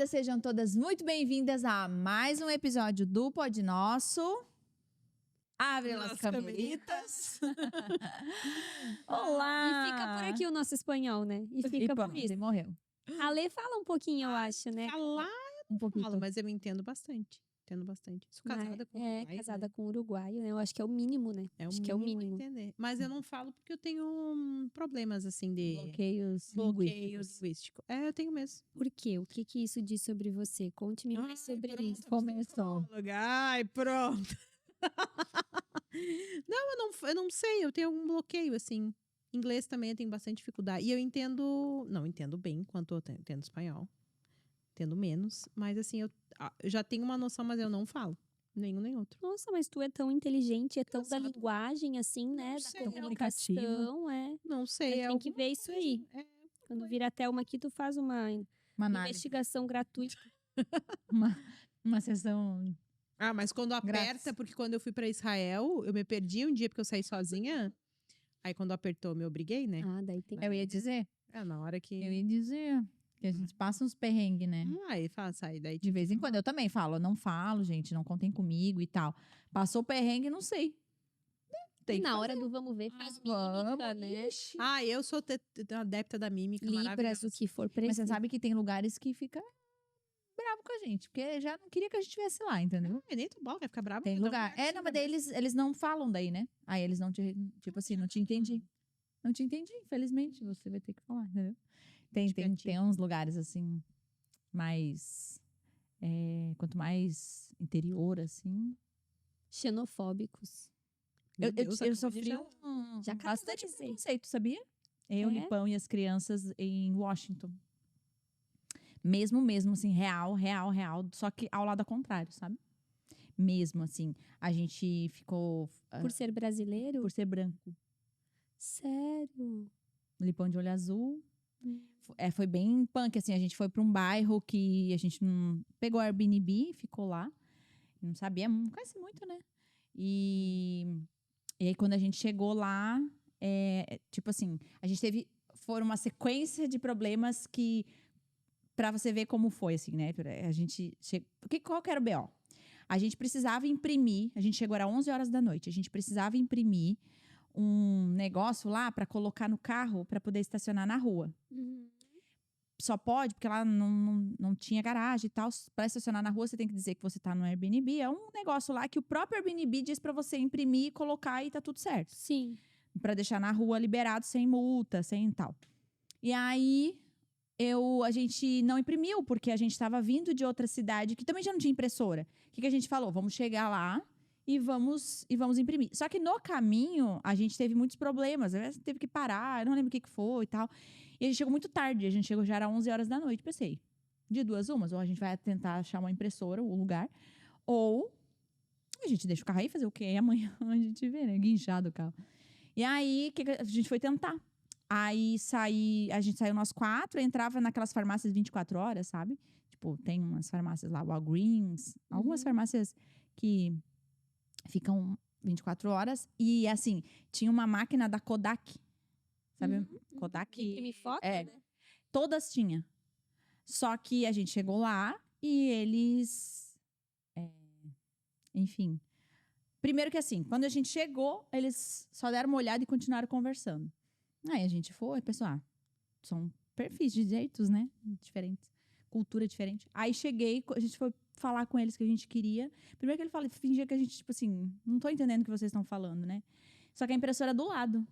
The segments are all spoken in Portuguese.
Obrigada, sejam todas muito bem-vindas a mais um episódio do Pod Nosso. Abre as cameritas. Olá! E fica por aqui o nosso espanhol, né? E fica por isso. Morreu. A Lê fala um pouquinho, eu acho, né? Falar Um pouquinho. falo, mas eu entendo bastante. Entendo bastante. Sou casada com uruguaio, casada né? com uruguaio, né? Eu acho que é o mínimo, né? Acho que é o mínimo. Entender. Mas eu não falo porque eu tenho problemas, assim, de Bloqueios linguísticos. É, eu tenho mesmo. Por quê? O que isso diz sobre você? Conte-me mais sobre isso. Começou. Ai, pronto. Eu não sei, eu tenho algum bloqueio, assim. Inglês também eu tenho bastante dificuldade. E eu entendo, não entendo bem quanto eu entendo espanhol. Entendo menos, mas assim, eu já tenho uma noção, mas eu não falo. Nenhum nem outro. Nossa, mas tu é tão inteligente, é tão da Engraçado. linguagem, assim, né? Da sei, comunicação, Não sei. Tem que ver isso aí. Quando vir a Thelma aqui, tu faz uma análise. investigação gratuita. Uma sessão. Ah, mas quando aperta, Grátis. porque quando eu fui pra Israel, eu me perdi um dia porque eu saí sozinha. Aí quando apertou, eu me obriguei, né? Ah, daí tem. Eu ia dizer. Na hora que. Eu ia dizer. Que a gente passa uns perrengues, né? Aí fala, sai daí. De vez em quando. Eu também falo. Eu não falo, gente. Não contem comigo e tal. Passou perrengue, não sei. E na hora do vamos ver, faz mímica, né? Ixi. Eu sou adepta da mímica. Libras, maravilhosa. o que for Mas preciso. você sabe que tem lugares que fica bravo com a gente. Porque já não queria que a gente estivesse lá, entendeu? Nem tô bom, vai ficar bravo. Tem vai dar lugar. um lugar Não, mas daí eles não falam daí, né? Aí eles não te. Tipo assim, não te entendi. Não te entendi, infelizmente. Você vai ter que falar, entendeu? Tem uns lugares assim, mais. Quanto mais interior, assim. Xenofóbicos. Meu Deus, a Eu Cláudia sofri já- Já bastante categorizei. preconceito, sabia? Eu, É? Lipão e as crianças em Washington. Mesmo, assim, real. Só que ao lado contrário, sabe? Mesmo, assim. A gente ficou. Por ser brasileiro? Por ser branco. Sério? Lipão de olho azul. Foi bem punk, assim. A gente foi pra um bairro que a gente não pegou Airbnb, ficou lá. Não sabia, não conhece muito, né? E aí, quando a gente chegou lá, tipo assim, a gente teve. Foram uma sequência de problemas que. Pra você ver como foi, assim, né? A gente. Qual que era o BO? A gente precisava imprimir. A gente chegou, era 11 horas da noite. A gente precisava imprimir um negócio lá pra colocar no carro pra poder estacionar na rua. Só pode, porque lá não tinha garagem e tal. Pra estacionar na rua, você tem que dizer que você tá no Airbnb. É um negócio lá que o próprio Airbnb diz pra você imprimir, colocar e tá tudo certo. Sim. Pra deixar na rua liberado, sem multa, sem tal. E aí, a gente não imprimiu, porque a gente tava vindo de outra cidade que também já não tinha impressora. O que a gente falou? Vamos chegar lá e vamos imprimir. Só que no caminho, a gente teve muitos problemas. A gente teve que parar, eu não lembro o que foi e tal. E a gente chegou muito tarde. A gente chegou já era 11 horas da noite. Pensei, de duas umas. Ou a gente vai tentar achar uma impressora, o lugar. Ou a gente deixa o carro aí fazer o quê? E amanhã a gente vê, né? Guinchado o carro. E aí, a gente foi tentar. Aí a gente saiu nós 4, entrava naquelas farmácias 24 horas, sabe? Tipo, tem umas farmácias lá, Walgreens, algumas farmácias que ficam 24 horas. E assim, tinha uma máquina da Kodak. Sabe? Kodak. De imprimir foto, É. né? Todas tinha. Só que a gente chegou lá e eles. Enfim. Primeiro que assim, quando a gente chegou, eles só deram uma olhada e continuaram conversando. Aí a gente foi, pessoal, são perfis de jeitos, né? Diferentes. Cultura diferente. Aí cheguei, a gente foi falar com eles que a gente queria. Primeiro que ele fingia que a gente, tipo assim, não tô entendendo o que vocês estão falando, né? Só que a impressora é do lado.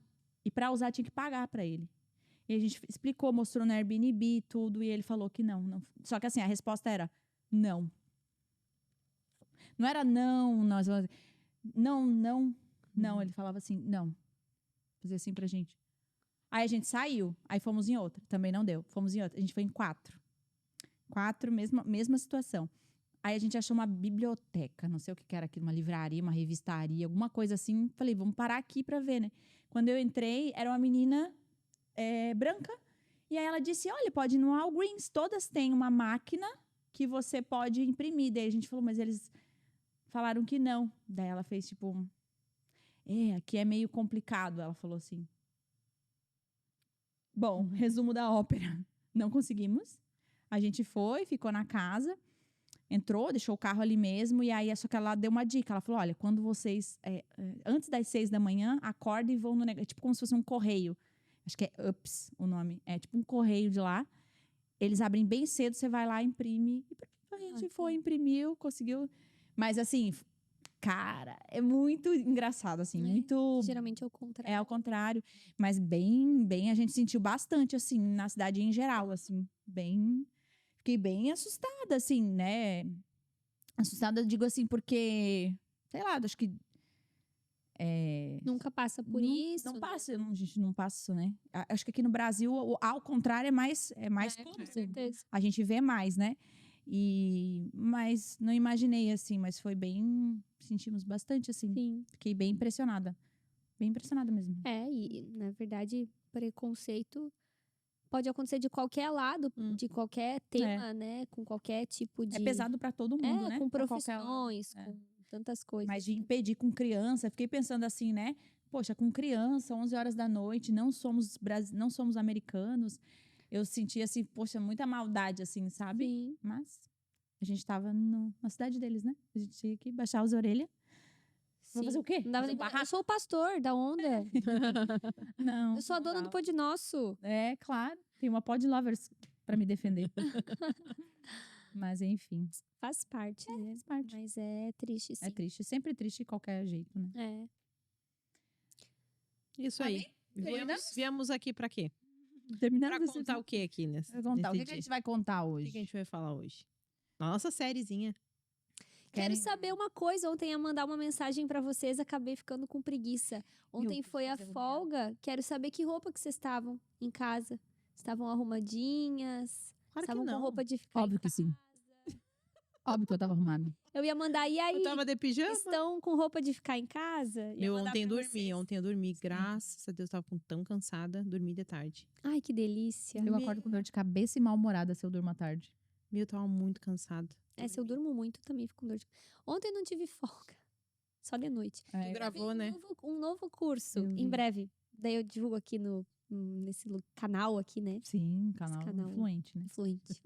E pra usar tinha que pagar pra ele. E a gente explicou, mostrou no Airbnb tudo, e ele falou que não. Só que assim, a resposta era não. Não era não, não. Ele falava assim, não. Fazia assim pra gente. Aí a gente saiu, aí fomos em outra. Também não deu. Fomos em outra. A gente foi em 4. 4, mesma situação. Aí a gente achou uma biblioteca, não sei o que era aquilo, uma livraria, uma revistaria, alguma coisa assim. Falei, vamos parar aqui pra ver, né? Quando eu entrei, era uma menina branca. E aí ela disse, olha, pode ir no Walgreens. Todas têm uma máquina que você pode imprimir. Daí a gente falou, mas eles falaram que não. Daí ela fez tipo, aqui é meio complicado. Ela falou assim. Bom, resumo da ópera. Não conseguimos. A gente foi, ficou na casa, entrou, deixou o carro ali mesmo, e aí só que ela deu uma dica. Ela falou: olha, quando vocês, antes das 6 da manhã, acordem e vão no negócio. Tipo como se fosse um correio. Acho que é UPS o nome. É tipo um correio de lá. Eles abrem bem cedo, você vai lá, imprime. E a gente foi, imprimiu, conseguiu. Mas assim, cara, é muito engraçado, assim, muito. Geralmente é o contrário. É ao contrário. Mas bem, a gente sentiu bastante, assim, na cidade em geral, assim, bem. Fiquei bem assustada, assim, né? Assustada, digo assim, porque, sei lá, acho que. Nunca passa por isso. Não né? passa, a gente não passa, né? Acho que aqui no Brasil, ao contrário, é mais comum. Com certeza. A gente vê mais, né? Mas não imaginei assim, mas foi bem. Sentimos bastante, assim. Sim. Fiquei bem impressionada. Bem impressionada mesmo. E na verdade, preconceito pode acontecer de qualquer lado, de qualquer tema, né? Com qualquer tipo de. É pesado pra todo mundo, né? Com Pra qualquer lado. profissões, com tantas coisas. Mas de impedir com criança, fiquei pensando assim, né? Poxa, com criança, 11 horas da noite, não somos americanos. Eu senti, assim, poxa, muita maldade, assim, sabe? Sim. Mas a gente tava na cidade deles, né? A gente tinha que baixar as orelhas. Vou fazer o quê? Não dava Fazer um nem- Eu barraco? sou o pastor da onda. Não. Eu sou a dona não do dá. Pode Nosso. É, claro. Tem uma pod lovers pra me defender. Mas, enfim. Faz parte, né? Faz parte. Mas é triste, sim. É triste. Sempre triste de qualquer jeito, né? É. Isso aí. Viemos aqui pra quê? Terminando Pra contar o que aqui nesse Vai contar. O nesse que a dia? gente vai contar O hoje? que a gente vai falar hoje? Nossa sériezinha. Quero Querem- saber uma coisa. Ontem ia mandar uma mensagem pra vocês, acabei ficando com preguiça. Ontem foi a folga. Quero saber que roupa que vocês estavam em casa. Estavam arrumadinhas? Claro que Estavam com não. roupa de ficar Óbvio em que sim. casa? Óbvio que eu tava arrumada. Eu ia mandar, e aí? Eu tava de pijama. Estão com roupa de ficar em casa? Ia Meu, mandar ontem pra dormi. vocês. Ontem eu dormi. Graças a Deus, tava tão cansada. Dormi de tarde. Ai, que delícia. Eu acordo com dor de cabeça e mal-humorada se eu durmo à tarde. Meu, eu tava muito cansada. Se eu durmo muito, também fico com dor de... Ontem não tive folga. Só de noite. Tu Eu gravou, vi né? Um novo curso, Eu vi. em breve. Daí eu divulgo aqui nesse canal aqui, né? Sim, canal influente, né? Fluente.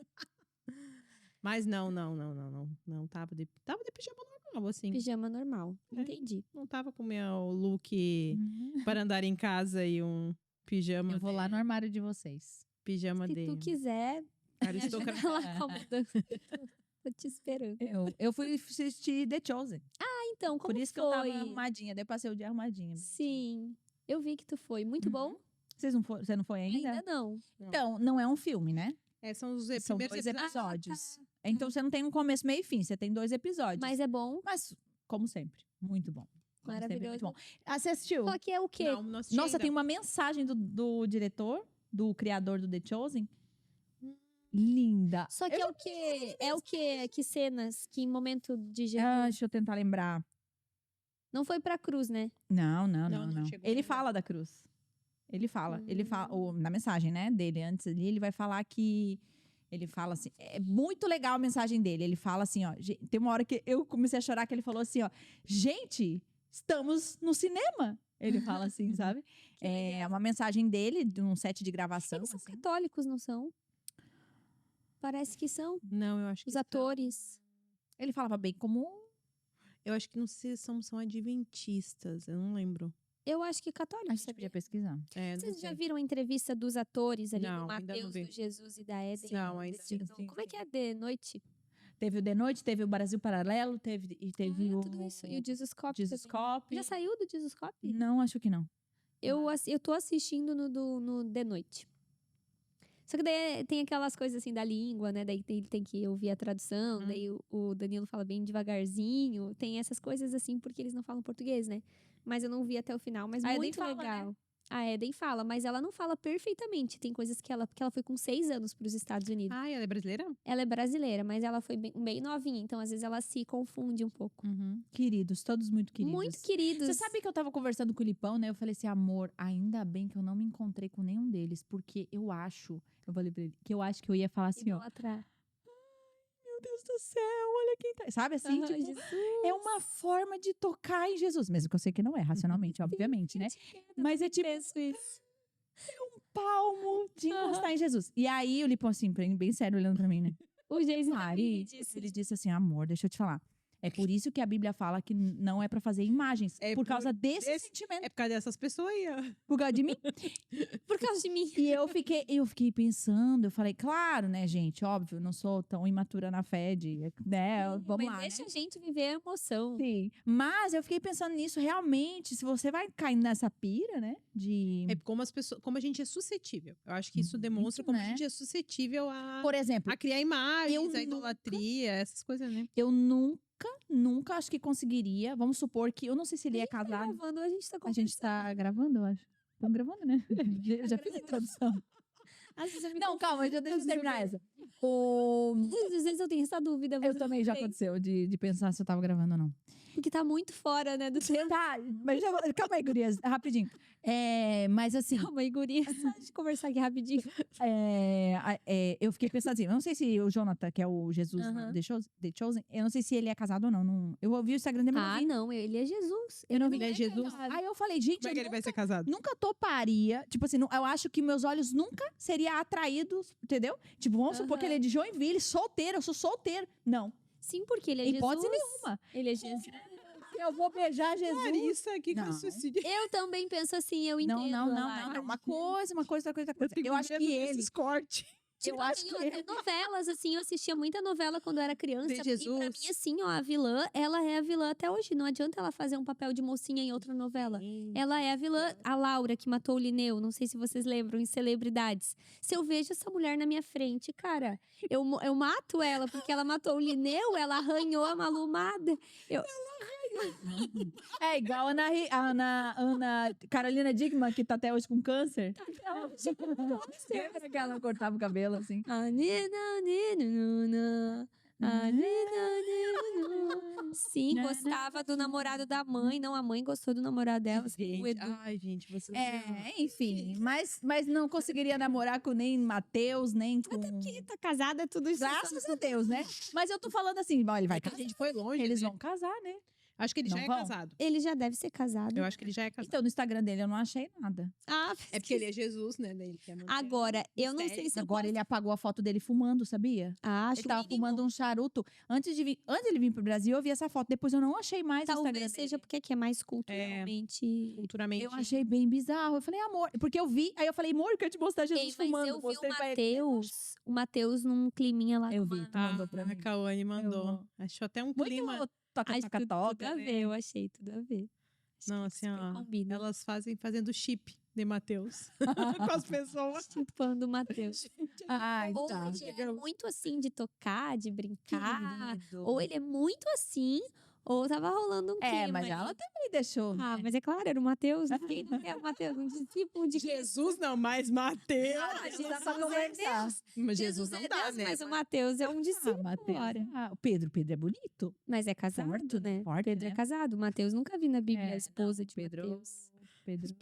Mas não. Não tava de pijama normal, assim. Pijama normal. É. Entendi. Não tava com o meu look para andar em casa e um pijama. Eu vou lá no armário de vocês. Pijama Se de tu quiser, me ajuda aristocrata. lá com a mudança. Tô te esperando. Eu fui assistir The Chosen. Então, como Por isso que foi? eu tava arrumadinha. Daí passei o dia arrumadinha. Sim. Eu vi que tu foi. Muito bom? Você não foi ainda? Ainda não. Então, não é um filme, né? São os São primeiros 2 episódios. tá. Então você não tem um começo, meio e fim. Você tem 2 episódios. Mas é bom. Mas, como sempre, muito bom. Como sempre, Maravilhoso. muito bom. Ah, você assistiu? Só que é o quê? Não, não assisti Nossa, ainda. tem uma mensagem do diretor, do criador do The Chosen. Linda. Só que é o quê? É o quê? Que cenas? Que momento de Jesus? Deixa eu tentar lembrar. Não foi pra cruz, né? Não. Não chegou Ele ainda. fala da cruz. Ele fala, na mensagem, né, dele, antes ali, ele vai falar que, ele fala assim, é muito legal a mensagem dele, ele fala assim, ó, tem uma hora que eu comecei a chorar, que ele falou assim, ó, gente, estamos no cinema. Ele fala assim, sabe? É uma mensagem dele, de um set de gravação. Eles são assim. católicos, não são? Parece que são. Não, eu acho que Os atores. Ele falava bem como... Eu acho que não sei se são adventistas, eu não lembro. Eu acho que A católicos. gente podia pesquisar. Não Vocês já sei. viram a entrevista dos atores ali Não, do ainda não Mateus, vi. do Jesus e da Eden? Não, ainda Desse- não. Sim, Como é sim. que é de noite? Teve o The Noite, teve o Brasil Paralelo, teve o... Tudo isso. E o Jesuscope também. Jesuscope. Já saiu do Jesuscope? Não, acho que não. Eu tô assistindo no de noite. Só que daí tem aquelas coisas assim da língua, né? Daí ele tem que ouvir a tradução, daí o Danilo fala bem devagarzinho. Tem essas coisas assim, porque eles não falam português, né? Mas eu não vi até o final, mas A Eden muito fala, legal. A Eden fala, mas ela não fala perfeitamente. Tem coisas porque ela foi com 6 anos para os Estados Unidos. Ah, ela é brasileira? Ela é brasileira, mas ela foi bem novinha, então às vezes ela se confunde um pouco. Queridos, todos muito queridos. Muito queridos. Você sabe que eu tava conversando com o Lipão, né? Eu falei assim, amor, ainda bem que eu não me encontrei com nenhum deles, porque eu falei pra ele, que eu acho que eu ia falar assim, ó, Idolatra. meu Deus do céu, olha quem tá. Sabe assim, Ai, tipo, Jesus. é uma forma de tocar em Jesus, mesmo que eu sei que não é, racionalmente, obviamente, né? Mas é tipo, Penso isso. palmo de encostar em Jesus. E aí o Lipão, assim, bem sério, olhando pra mim, né? O Geise Mari, ele disse assim, amor, deixa eu te falar. É por isso que a Bíblia fala que não é pra fazer imagens. É por causa desse desse- sentimento. É por causa dessas pessoas aí, ó. Por causa de mim. por causa de mim. E eu fiquei pensando, eu falei, claro, né, gente? Óbvio, não sou tão imatura na fé de, né? Vamos Mas lá, deixa né? a gente viver a emoção. Sim. Mas eu fiquei pensando nisso, realmente, se você vai cair nessa pira, né? De. É como as pessoas, como a gente é suscetível. Eu acho que isso demonstra Muito, como né? a gente é suscetível a, Por exemplo, a criar imagens, eu a nunca- idolatria, essas coisas, né? eu nunca acho que conseguiria. Vamos supor que. Eu não sei se ele é casado. Gravando, a gente tá A conversando. gente tá gravando, eu acho. Estamos gravando, né? Eu já fiz a introdução. Às vezes eu me Não, calma, deixa eu terminar essa. Às vezes eu tenho essa dúvida. Eu mas também já sei. aconteceu de pensar se eu tava gravando ou não. Porque tá muito fora, né, do tempo. Tá, mas calma aí, gurias, rapidinho. Mas assim, Calma aí, guria. Só a gente conversar aqui rapidinho. eu fiquei pensando assim, eu não sei se o Jonathan, que é o Jesus Aham. The Chosen, eu não sei se ele é casado ou não. Eu ouvi o Instagram dele, mas não Ah, vi. não, ele é Jesus. Eu não vi. Ele é Jesus. Aí eu falei, gente, Como é que eu ele vai ser casado? nunca toparia. Tipo assim, eu acho que meus olhos nunca seriam atraídos, entendeu? Tipo, vamos supor que ele é de Joinville, solteiro, eu sou solteiro. Não, Sim, porque ele é hipótese Jesus. nenhuma. Ele é Jesus. Eu vou beijar Jesus. Larissa, que Não. raciocínio. Eu também penso assim, eu entendo. Não. Lara. Uma coisa, outra coisa. Eu acho que ele. corte. Tipo, Eu acho que até novelas, assim, eu assistia muita novela quando eu era criança. De E pra Jesus. mim, assim, ó, a vilã, ela é a vilã até hoje. Não adianta ela fazer um papel de mocinha em outra novela. Ela é a vilã, a Laura, que matou o Linneu. Não sei se vocês lembram, em Celebridades. Se eu vejo essa mulher na minha frente, cara, eu mato ela, porque ela matou o Linneu, ela arranhou a Malumada. É igual a Ana Carolina Dickman, que tá até hoje com câncer. Lembra que ela cortava o cabelo assim? Sim, gostava do namorado da mãe. Não, a mãe gostou do namorado dela. O Edu. Ai, gente, vocês... Enfim, mas não conseguiria namorar com nem Matheus, nem com. Que tá casada, tudo isso. Graças a Deus, né? Mas eu tô falando assim, bom, ele vai A casar. gente foi longe. Eles né? vão casar, né? Acho que ele Não já é vão? casado. Ele já deve ser casado. Eu acho que ele já é casado. Então, no Instagram dele eu não achei nada. Ah, É porque ele é Jesus, né? Daí ele quer manter agora, o eu não mistério. sei se eu Agora posso... ele apagou a foto dele fumando, sabia? Acho Ele tava mínimo. fumando um charuto. Antes de ele vir pro Brasil, eu vi essa foto. Depois eu não achei mais no Instagram Talvez seja dele. porque aqui é mais culturalmente... Culturalmente. Eu achei bem bizarro. Eu falei, amor, porque eu vi, aí eu falei, amor, eu quero te mostrar Jesus Ei, mas fumando. eu vi Mostrei o pra ele. Matheus num climinha lá. Eu com vi, uma- tu mandou pra mim. A Cauane mandou. Eu- Achou até um Muito clima. toca, Acho toca, tudo toca. a né? ver, eu achei tudo a ver. Acho Não, que assim, super ó. combina. Elas fazendo chip de Matheus com as pessoas. Chupando o Matheus. Ai, Ou tá. ele é muito assim de tocar, de brincar. Querido. Ou ele é muito assim, ou tava rolando um clima. Mas ali. ela também deixou. Ah, mas é claro, era o Matheus. Quem não quer o Matheus? Um discípulo de Jesus não, mas Mateus. Jesus dá pra conversar. Mas Jesus não é dá, Deus, né? mas o Matheus é um discípulo. Mateus. Ora. O Pedro é bonito. Mas é casado, Forte, né? forte, Pedro é né? casado. Matheus nunca vi na Bíblia É, a esposa de Pedro- Mateus. Pedro.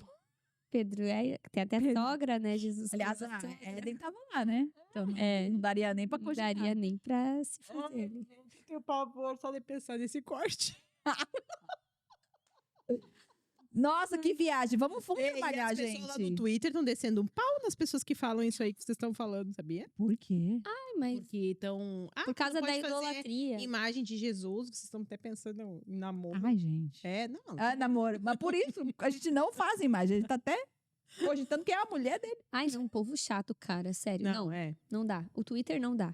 Pedro tem até sogra, né? Jesus. Aliás, Cristo. a Eden tava lá, né? Então, É. não daria nem pra Não cogitar. daria nem pra se fazer. Ai, gente, eu tenho pavor só de pensar nesse corte. Nossa, que viagem. Vamos E trabalhar, as pessoas lá no gente. Twitter estão descendo um pau nas pessoas que falam isso aí que vocês estão falando, sabia? Por quê? Ai, mas Porque estão... por causa da idolatria. Imagem de Jesus, vocês estão até pensando em namoro. Ai, gente. É, não. Namoro. Mas por isso, a gente não faz imagem. Ele tá até cogitando que é a mulher dele. Ai, não, um povo chato, cara. Sério. Não, é. não dá. O Twitter não dá.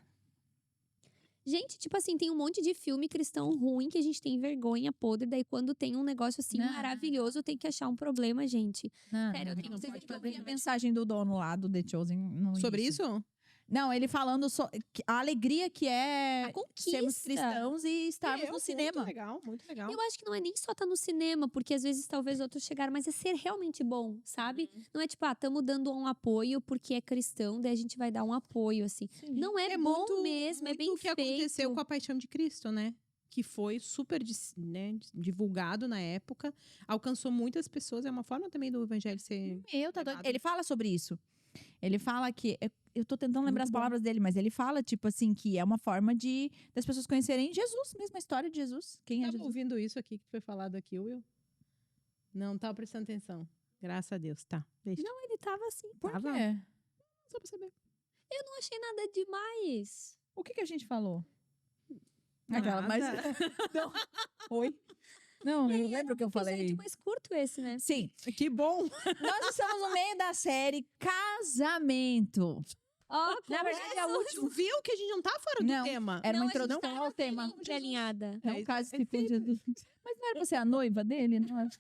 Gente, tipo assim, tem um monte de filme cristão ruim que a gente tem vergonha podre. Daí, quando tem um negócio assim Não. maravilhoso, tem que achar um problema, gente. Sério, eu não, tenho não que pode ver fazer que a mensagem do dono lá do The Chosen. Sobre isso? Não, ele falando a alegria que é A conquista. sermos cristãos e estarmos no cinema. Muito legal, muito legal. Eu acho que não é nem só estar no cinema, porque às vezes talvez outros chegaram, mas é ser realmente bom, sabe? Não é tipo, estamos dando um apoio porque é cristão, daí a gente vai dar um apoio, assim. Não é, bom muito, mesmo, é muito bem o que feito. aconteceu com a Paixão de Cristo, né? Que foi super divulgado na época, alcançou muitas pessoas, é uma forma também do evangelho ser... Meu, tá doido. levado. Ele fala sobre isso. Ele fala que. Eu tô tentando lembrar Muito as bom. palavras dele, mas ele fala, tipo assim, que é uma forma das pessoas conhecerem Jesus, mesmo a história de Jesus. Quem é Tava Jesus? ouvindo isso aqui que foi falado aqui, Will? Não tava prestando atenção. Graças a Deus, tá. Deixa. Não, ele tava assim. Por Tava. quê? Só pra saber. Eu não achei nada demais. O que a gente falou? Aquela, Nada. mas... Não. Oi? Não, eu lembro o que eu Porque é falei. de mais curto esse, né? Sim, Que bom. nós estamos no meio da série Casamento. Ó, Na verdade, é a última. Tu viu que a gente não tá fora Não, do tema? Era uma Não, a gente introdução ao tema. Sempre alinhada. É um É, caso é que foi Jesus. Mas não era pra ser a noiva dele? Não era?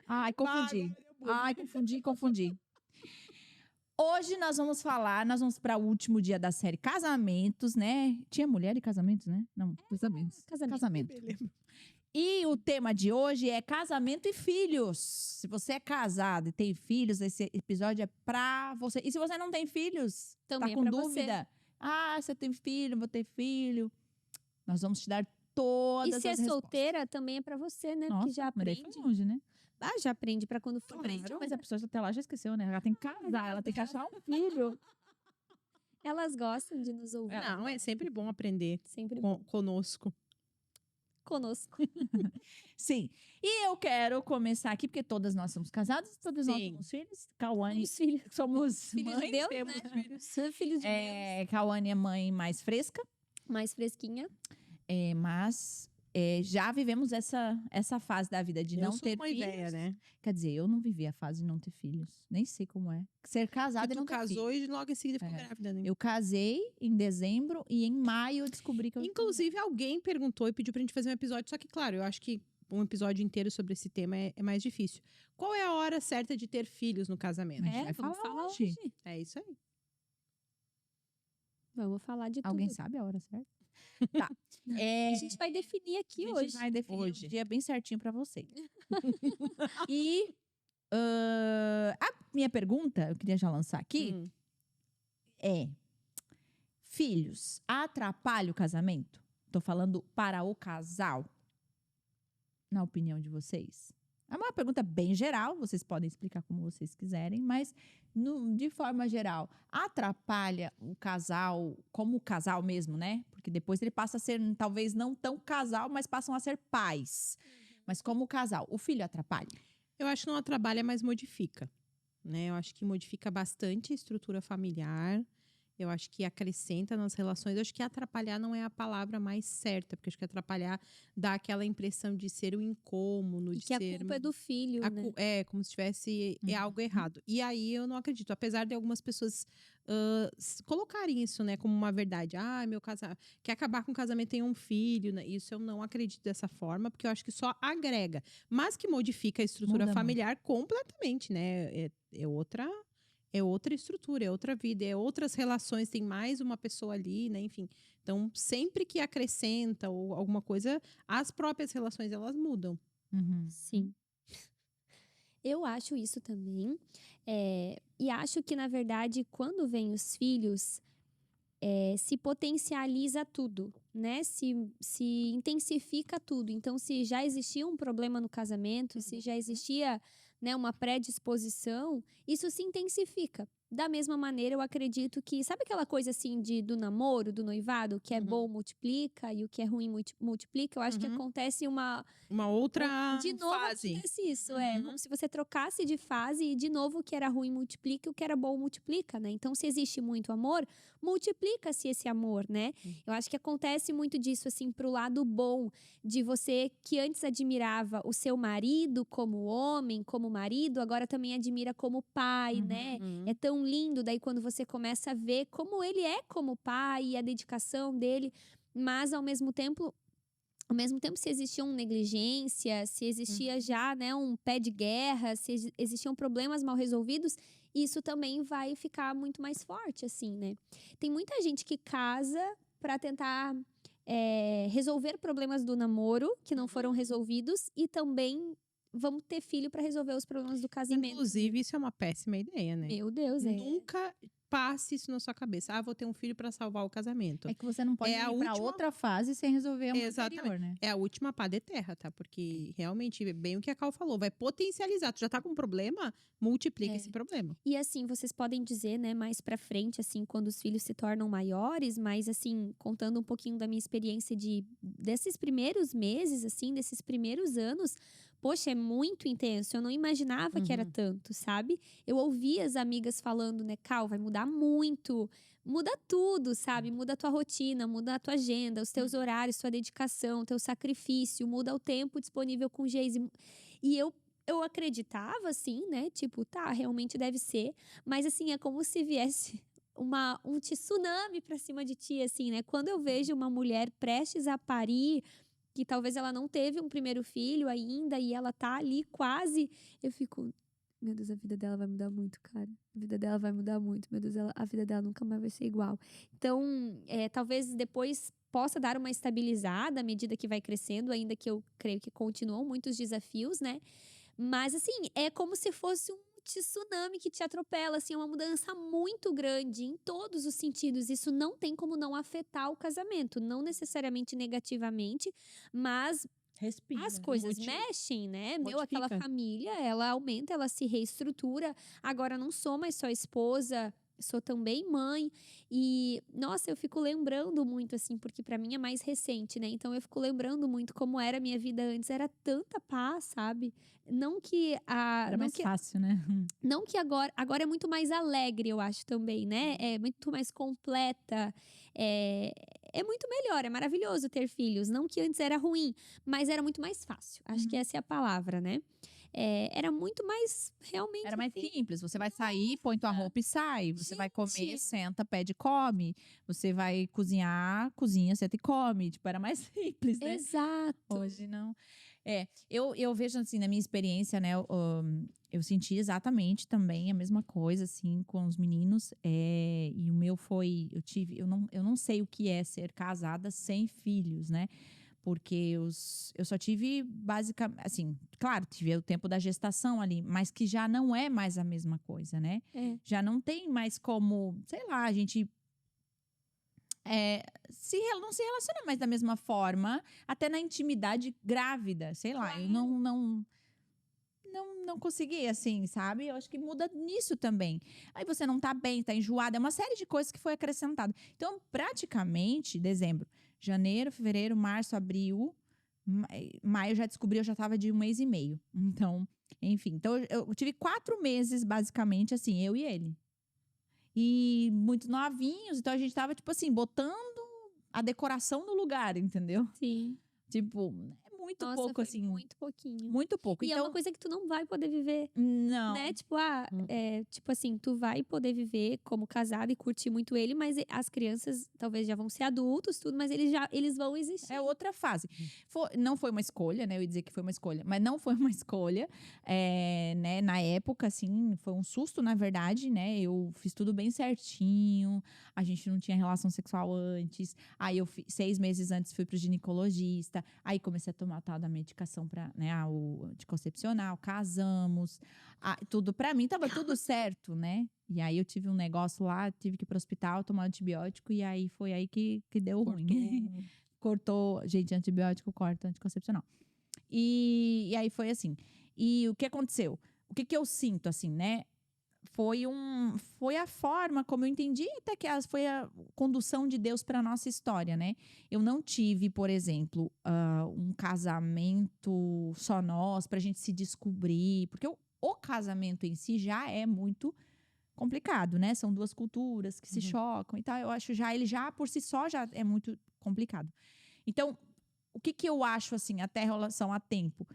Ai, confundi. Ai, confundi. Hoje nós vamos para o último dia da série Casamentos, né? Tinha mulher e casamentos, né? Não, casamentos. Casamento. E o tema de hoje é casamento e filhos. Se você é casado e tem filhos, esse episódio é pra você. E se você não tem filhos, Também tá é com pra você. dúvida? Ah, você tem filho, vou ter filho. Nós vamos te dar todas E se as é respostas. solteira, também é pra você, né? Nossa, Porque já mas daí foi aprende. longe, né? Ah, já aprende pra quando for. Mas a pessoa até lá já esqueceu, né? Ela tem que casar, ela tem que achar um filho. Elas gostam de nos ouvir. Não, é sempre bom aprender Sempre conosco. conosco. Sim. E eu quero começar aqui, porque todas nós somos casadas, todas nós Sim. somos filhos. Cauane, Os filhos. somos Filhos mães, de Deus, temos né? filhos. São filhos de Cauane é mãe mais fresca, Deus. Mais fresquinha. mas já vivemos essa fase da vida de Eu não sou ter uma filhos. ideia, né? Quer dizer, eu não vivi a fase de não ter filhos. Nem sei como é. Ser casada Que e não tu ter casou filhos. e logo em seguida ficou É. grávida, né? Eu casei em dezembro e em maio eu descobri que eu... Inclusive, alguém perguntou e pediu pra gente fazer um episódio, só que, claro, eu acho que um episódio inteiro sobre esse tema é mais difícil. Qual é a hora certa de ter filhos no casamento? A gente vai vamos falar falar hoje. hoje. É isso aí. Vamos falar de Alguém tudo. sabe a hora certa? Tá. A gente vai definir aqui A gente hoje. vai definir Hoje. um dia bem certinho pra vocês. E a minha pergunta, eu queria já lançar aqui, Hum. é: filhos atrapalham o casamento? Tô falando para o casal. Na opinião de vocês? É uma pergunta bem geral, vocês podem explicar como vocês quiserem, mas de forma geral, atrapalha o casal como casal mesmo, né? Porque depois ele passa a ser, talvez não tão casal, mas passam a ser pais. Mas como casal, o filho atrapalha? Eu acho que não atrapalha, mas modifica. Né? Eu acho que modifica bastante a estrutura familiar. Eu acho que acrescenta nas relações. Eu acho que atrapalhar não é a palavra mais certa, porque eu acho que atrapalhar dá aquela impressão de ser um incômodo, E de que a ser. culpa é do filho, né? É, como se tivesse algo errado. E aí eu não acredito. Apesar de algumas pessoas colocarem isso, né, como uma verdade. Ah, meu casamento. Quer acabar com o casamento tem um filho, né? Isso eu não acredito dessa forma, porque eu acho que só agrega. Mas que modifica a estrutura Muda familiar completamente, né? É outra estrutura, é outra vida, é outras relações, tem mais uma pessoa ali, né? Enfim. Então, sempre que acrescenta ou alguma coisa, as próprias relações elas mudam. Uhum. Sim. Eu acho isso também. E acho que, na verdade, quando vem os filhos, se potencializa tudo, né? Se intensifica tudo. Então, se já existia um problema no casamento, se já existia, né, uma predisposição, isso se intensifica. Da mesma maneira, eu acredito que... Sabe aquela coisa, assim, do namoro, do noivado? O que é bom multiplica e o que é ruim multiplica? Eu acho que Uhum. acontece uma outra de novo fase. acontece isso, como se você trocasse de fase e de novo o que era ruim multiplica e o que era bom multiplica, né? Então, se existe muito amor, multiplica-se esse amor, né? Eu acho que acontece muito disso, assim, pro lado bom, de você que antes admirava o seu marido como homem, como marido, agora também admira como pai, né? Uhum. É tão lindo, daí quando você começa a ver como ele é como pai e a dedicação dele, mas ao mesmo tempo, se existia uma negligência, se existia já, né, um pé de guerra, se existiam problemas mal resolvidos, isso também vai ficar muito mais forte, assim, né? Tem muita gente que casa para tentar resolver problemas do namoro que não foram resolvidos e também vamos ter filho para resolver os problemas do casamento. Inclusive, isso é uma péssima ideia, né? Meu Deus, Nunca passe isso na sua cabeça. Ah, vou ter um filho para salvar o casamento. É que você não pode É a ir pra última- outra fase sem resolver a Exatamente. anterior, né? É a última pá de terra, tá? Porque realmente, bem o que a Cal falou, vai potencializar. Tu já tá com um problema, multiplica esse problema. E assim, vocês podem dizer, né, mais pra frente, assim, quando os filhos se tornam maiores, mas assim, contando um pouquinho da minha experiência desses primeiros meses, assim, desses primeiros anos, poxa, é muito intenso. Eu não imaginava que era tanto, sabe? Eu ouvia as amigas falando, né, Cal, vai mudar muito. Muda tudo, sabe? Muda a tua rotina, muda a tua agenda, os teus horários, tua dedicação, teu sacrifício, muda o tempo disponível com o Geise. E eu acreditava, assim, né? Tipo, tá, realmente deve ser. Mas, assim, é como se viesse um tsunami pra cima de ti, assim, né? Quando eu vejo uma mulher prestes a parir, que talvez ela não teve um primeiro filho ainda e ela tá ali quase, eu fico, meu Deus, a vida dela vai mudar muito, cara. A vida dela vai mudar muito, meu Deus, a vida dela nunca mais vai ser igual. Então, talvez depois possa dar uma estabilizada à medida que vai crescendo, ainda que eu creio que continuam muitos desafios, né? Mas, assim, é como se fosse um tsunami que te atropela, assim, é uma mudança muito grande em todos os sentidos. Isso não tem como não afetar o casamento, não necessariamente negativamente, mas Respira. as coisas Modi- mexem, né? Aquela modifica. família, ela aumenta, ela se reestrutura. Agora não sou mais só esposa, sou também mãe. E, nossa, eu fico lembrando muito, assim, porque pra mim é mais recente, né? Então eu fico lembrando muito como era a minha vida antes. Era tanta paz, sabe? Não que a. Era Não mais que, fácil, né? não que agora é muito mais alegre, eu acho também, né? É muito mais completa. É muito melhor, é maravilhoso ter filhos. Não que antes era ruim, mas era muito mais fácil. Acho que essa é a palavra, né? Era muito mais, realmente, Era mais assim, simples. Você vai sair, põe tua roupa e sai. Você vai comer, Gente. senta, pede e come. Você vai cozinhar, cozinha, senta e come. Tipo, era mais simples, né? Exato. Hoje não. Eu vejo assim, na minha experiência, né? Eu senti exatamente também a mesma coisa, assim, com os meninos. E o meu foi. Eu não sei o que é ser casada sem filhos, né? Porque eu só tive, basicamente, assim, claro, tive o tempo da gestação ali, mas que já não é mais a mesma coisa, né? É. Já não tem mais como, sei lá, a gente não se relaciona mais da mesma forma, até na intimidade grávida, sei lá, eu não consegui, assim, sabe? Eu acho que muda nisso também. Aí você não tá bem, tá enjoada, é uma série de coisas que foi acrescentada. Então, praticamente, dezembro, janeiro, fevereiro, março, abril, maio eu já descobri, eu já tava de 1 mês e meio. Então, enfim. Então, eu tive 4 meses, basicamente, assim, eu e ele. E muito novinhos, então a gente tava, tipo assim, botando a decoração no lugar, entendeu? Sim. Tipo, é muito Nossa, pouco, foi assim, muito pouquinho. muito pouco. E é Então, uma coisa que tu não vai poder viver. não. Né? Tipo, tipo assim, tu vai poder viver como casada e curtir muito ele, mas as crianças talvez já vão ser adultos, tudo, mas eles vão existir. É outra fase. Não foi uma escolha, né? Eu ia dizer que foi uma escolha, mas não foi uma escolha. Né? Na época, assim, foi um susto, na verdade, né? Eu fiz tudo bem certinho. A gente não tinha relação sexual antes. Aí 6 meses antes fui pro ginecologista. Aí comecei a tomar tal da medicação para, né? O anticoncepcional. Casamos. Tudo para mim tava tudo certo, né? E aí eu tive um negócio lá, tive que ir pro hospital tomar antibiótico e aí foi aí que deu ruim. Cortou, gente, antibiótico corta anticoncepcional. E aí foi assim. E o que aconteceu? O que eu sinto, assim, né? Foi a forma como eu entendi, até que foi a condução de Deus para nossa história, né? Eu não tive, por exemplo, um casamento só nós, pra gente se descobrir, porque o casamento em si já é muito complicado, né? São duas culturas que se chocam e tal. Eu acho ele já por si só já é muito complicado. Então, o que eu acho assim, até em relação a tempo?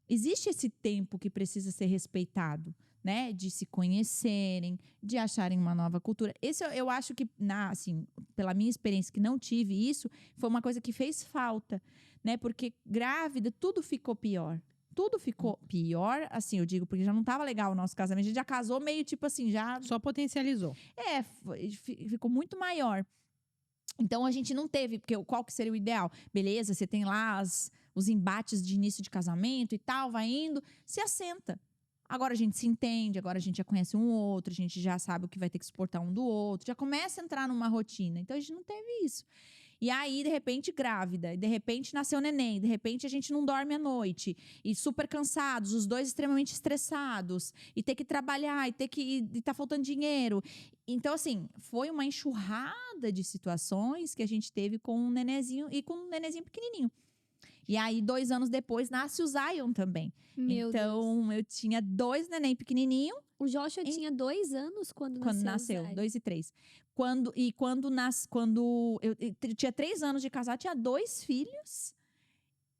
Existe esse tempo que precisa ser respeitado, né? De se conhecerem, de acharem uma nova cultura. Esse eu acho que, assim, pela minha experiência que não tive isso, foi uma coisa que fez falta, né? Porque grávida, tudo ficou pior. Tudo ficou pior, assim, eu digo, porque já não estava legal o nosso casamento. A gente já casou meio tipo assim, já. Só potencializou. Ficou muito maior. Então a gente não teve, porque qual que seria o ideal? Beleza, você tem lá os embates de início de casamento e tal, vai indo, se assenta. Agora a gente se entende, agora a gente já conhece um outro, a gente já sabe o que vai ter que suportar um do outro, já começa a entrar numa rotina. Então a gente não teve isso. E aí, de repente, grávida, e de repente nasceu neném, de repente a gente não dorme à noite, e super cansados, os dois extremamente estressados, e ter que trabalhar, e tá faltando dinheiro. Então, assim, foi uma enxurrada de situações que a gente teve com um nenenzinho e com um nenenzinho pequenininho. E aí, 2 anos depois, nasce o Zion também. Meu Deus. Então, eu tinha 2 neném pequenininho O Joshua tinha 2 anos quando nasceu, Zay. 2 e 3. Quando eu tinha 3 anos de casar, tinha 2 filhos.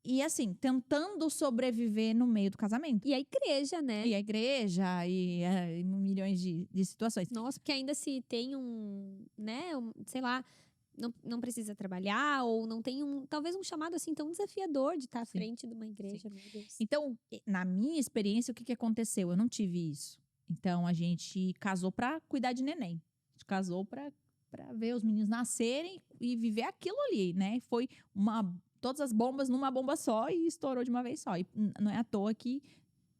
E assim, tentando sobreviver no meio do casamento. E a igreja, né? E a igreja, e milhões de situações. Nossa, porque ainda se tem né, sei lá, não precisa trabalhar ou não tem talvez um chamado assim tão desafiador de estar à Sim. frente de uma igreja, meu Deus. Então, na minha experiência, o que aconteceu? Eu não tive isso. Então, a gente casou pra cuidar de neném. A gente casou pra ver os meninos nascerem e viver aquilo ali, né? Foi todas as bombas numa bomba só e estourou de uma vez só. E não é à toa que,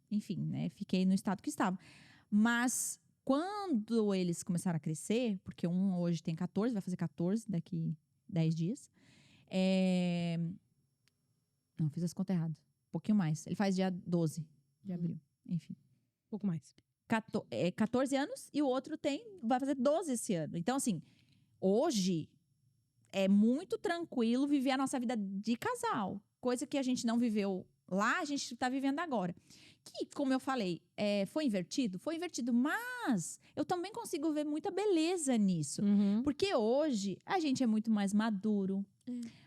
enfim, né? Fiquei no estado que estava. Mas quando eles começaram a crescer, porque um hoje tem 14, vai fazer 14 daqui 10 dias. Não, fiz as contas erradas. Um pouquinho mais. Ele faz dia 12 de abril. Enfim. Um pouco mais. 14 anos e o outro vai fazer 12 esse ano. Então, assim, hoje é muito tranquilo viver a nossa vida de casal. Coisa que a gente não viveu lá, a gente tá vivendo agora. Que, como eu falei, foi invertido? Foi invertido, mas eu também consigo ver muita beleza nisso. Porque hoje a gente é muito mais maduro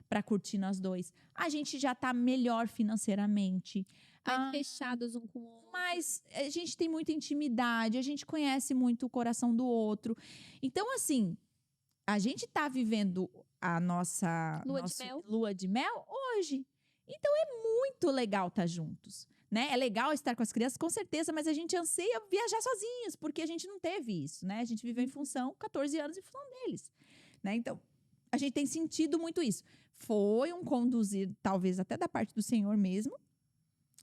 pra curtir nós dois. A gente já tá melhor financeiramente. Mais fechados um com o outro. Mas a gente tem muita intimidade, a gente conhece muito o coração do outro. Então, assim, a gente tá vivendo a nossa lua de mel hoje. Então, é muito legal estar juntos, né? É legal estar com as crianças, com certeza, mas a gente anseia viajar sozinhos, porque a gente não teve isso, né? A gente viveu em função, 14 anos em função deles, né? Então, a gente tem sentido muito isso. Foi um conduzir, talvez até da parte do Senhor mesmo.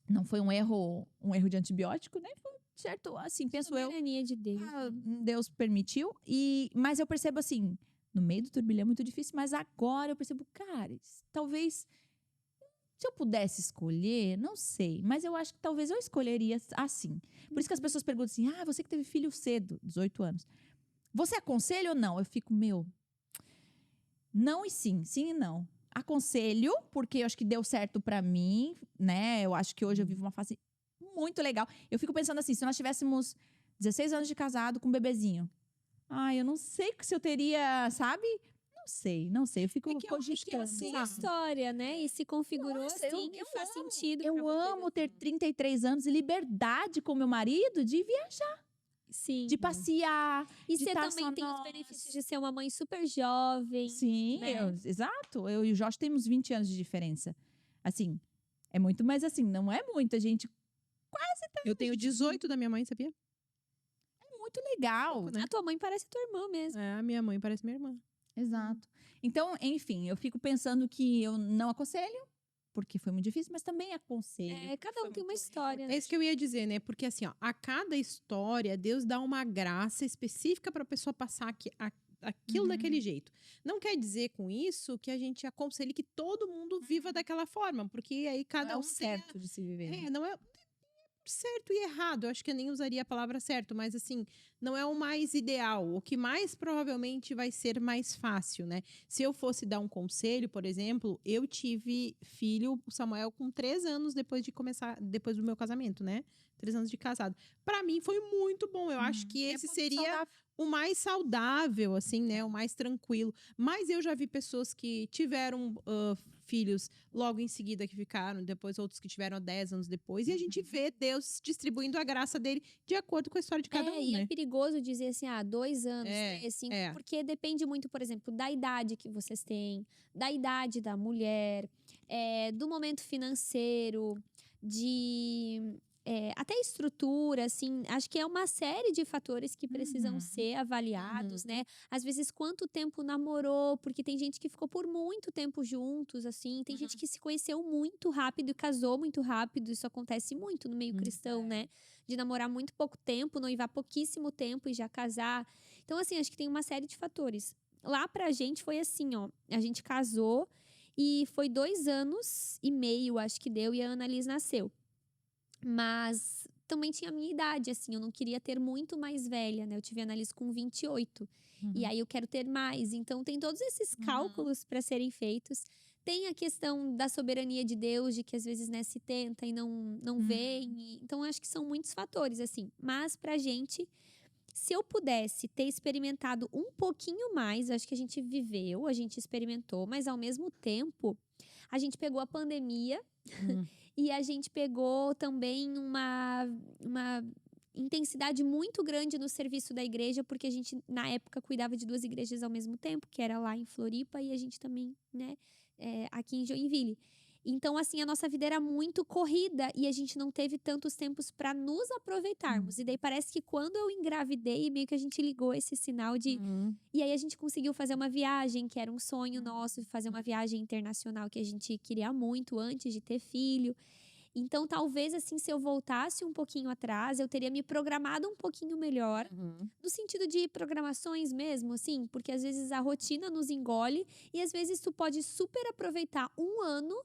Não foi um erro de antibiótico, né? Foi certo, assim, penso eu. Soberania de Deus. Deus permitiu. Mas eu percebo assim, no meio do turbilhão é muito difícil, mas agora eu percebo, cara, talvez, se eu pudesse escolher, não sei, mas eu acho que talvez eu escolheria assim. Por isso que as pessoas perguntam assim, você que teve filho cedo, 18 anos. Você aconselha ou não? Eu fico, não e sim, sim e não. Aconselho, porque eu acho que deu certo pra mim, né? Eu acho que hoje eu vivo uma fase muito legal. Eu fico pensando assim, se nós tivéssemos 16 anos de casado com um bebezinho. Eu não sei se eu teria, sabe? Não sei. Eu fico cogitando. Assim, a história, né? E se configurou assim, eu faz sentido. Eu amo ter 33 anos e liberdade com meu marido de viajar. Sim. De passear. E de você estar também só tem os nós. benefícios de ser uma mãe super jovem. Sim, né? Exato. Eu e o Jorge temos 20 anos de diferença. Assim, é muito, mas assim, não é muito. A gente quase tá. Eu tenho 18 da minha mãe, sabia? É muito legal. Pouco, né? A tua mãe parece tua irmã mesmo. A minha mãe parece minha irmã. Exato. Então, enfim, eu fico pensando que eu não aconselho, porque foi muito difícil, mas também aconselho. Cada um tem uma história. É isso que eu ia dizer, né? Porque assim, a cada história, Deus dá uma graça específica para a pessoa passar aquilo daquele jeito. Não quer dizer com isso que a gente aconselhe que todo mundo viva daquela forma, porque aí cada Não é um o certo de se viver. né? não é certo e errado. Eu acho que eu nem usaria a palavra certo, mas assim, não é o mais ideal. O que mais provavelmente vai ser mais fácil, né? Se eu fosse dar um conselho, por exemplo, eu tive filho, o Samuel, com 3 anos depois do meu casamento, né? 3 anos de casado. Para mim foi muito bom. Eu acho que esse seria saudável. o mais saudável, assim, né? O mais tranquilo. Mas eu já vi pessoas que tiveram filhos logo em seguida que ficaram, depois outros que tiveram 10 anos depois. E a gente vê Deus distribuindo a graça dele de acordo com a história de cada um, E né? é perigoso dizer assim, 2 anos, 3, 5, porque depende muito, por exemplo, da idade que vocês têm, da idade da mulher, do momento financeiro, até estrutura, assim, acho que é uma série de fatores que precisam ser avaliados, né? Às vezes, quanto tempo namorou, porque tem gente que ficou por muito tempo juntos, assim, tem gente que se conheceu muito rápido e casou muito rápido, isso acontece muito no meio cristão, né? De namorar muito pouco tempo, noivar pouquíssimo tempo e já casar. Então, assim, acho que tem uma série de fatores. Lá pra gente foi assim, a gente casou e foi 2 anos e meio, acho que deu, e a Annalise nasceu. Mas também tinha a minha idade, assim, eu não queria ter muito mais velha, né? Eu tive a Annalise com 28. E aí eu quero ter mais. Então tem todos esses cálculos para serem feitos. Tem a questão da soberania de Deus, de que às vezes, né, se tenta e não vem. Então, eu acho que são muitos fatores, assim. Mas pra gente, se eu pudesse ter experimentado um pouquinho mais, acho que a gente viveu, a gente experimentou, mas ao mesmo tempo, a gente pegou a pandemia e a gente pegou também uma intensidade muito grande no serviço da igreja, porque a gente, na época, cuidava de 2 igrejas ao mesmo tempo, que era lá em Floripa e a gente também, né, aqui em Joinville. Então, assim, a nossa vida era muito corrida e a gente não teve tantos tempos para nos aproveitarmos. E daí parece que quando eu engravidei, meio que a gente ligou esse sinal de. E aí a gente conseguiu fazer uma viagem, que era um sonho nosso, fazer uma viagem internacional que a gente queria muito antes de ter filho. Então, talvez, assim, se eu voltasse um pouquinho atrás, eu teria me programado um pouquinho melhor, no sentido de programações mesmo, assim, porque às vezes a rotina nos engole e às vezes tu pode super aproveitar um ano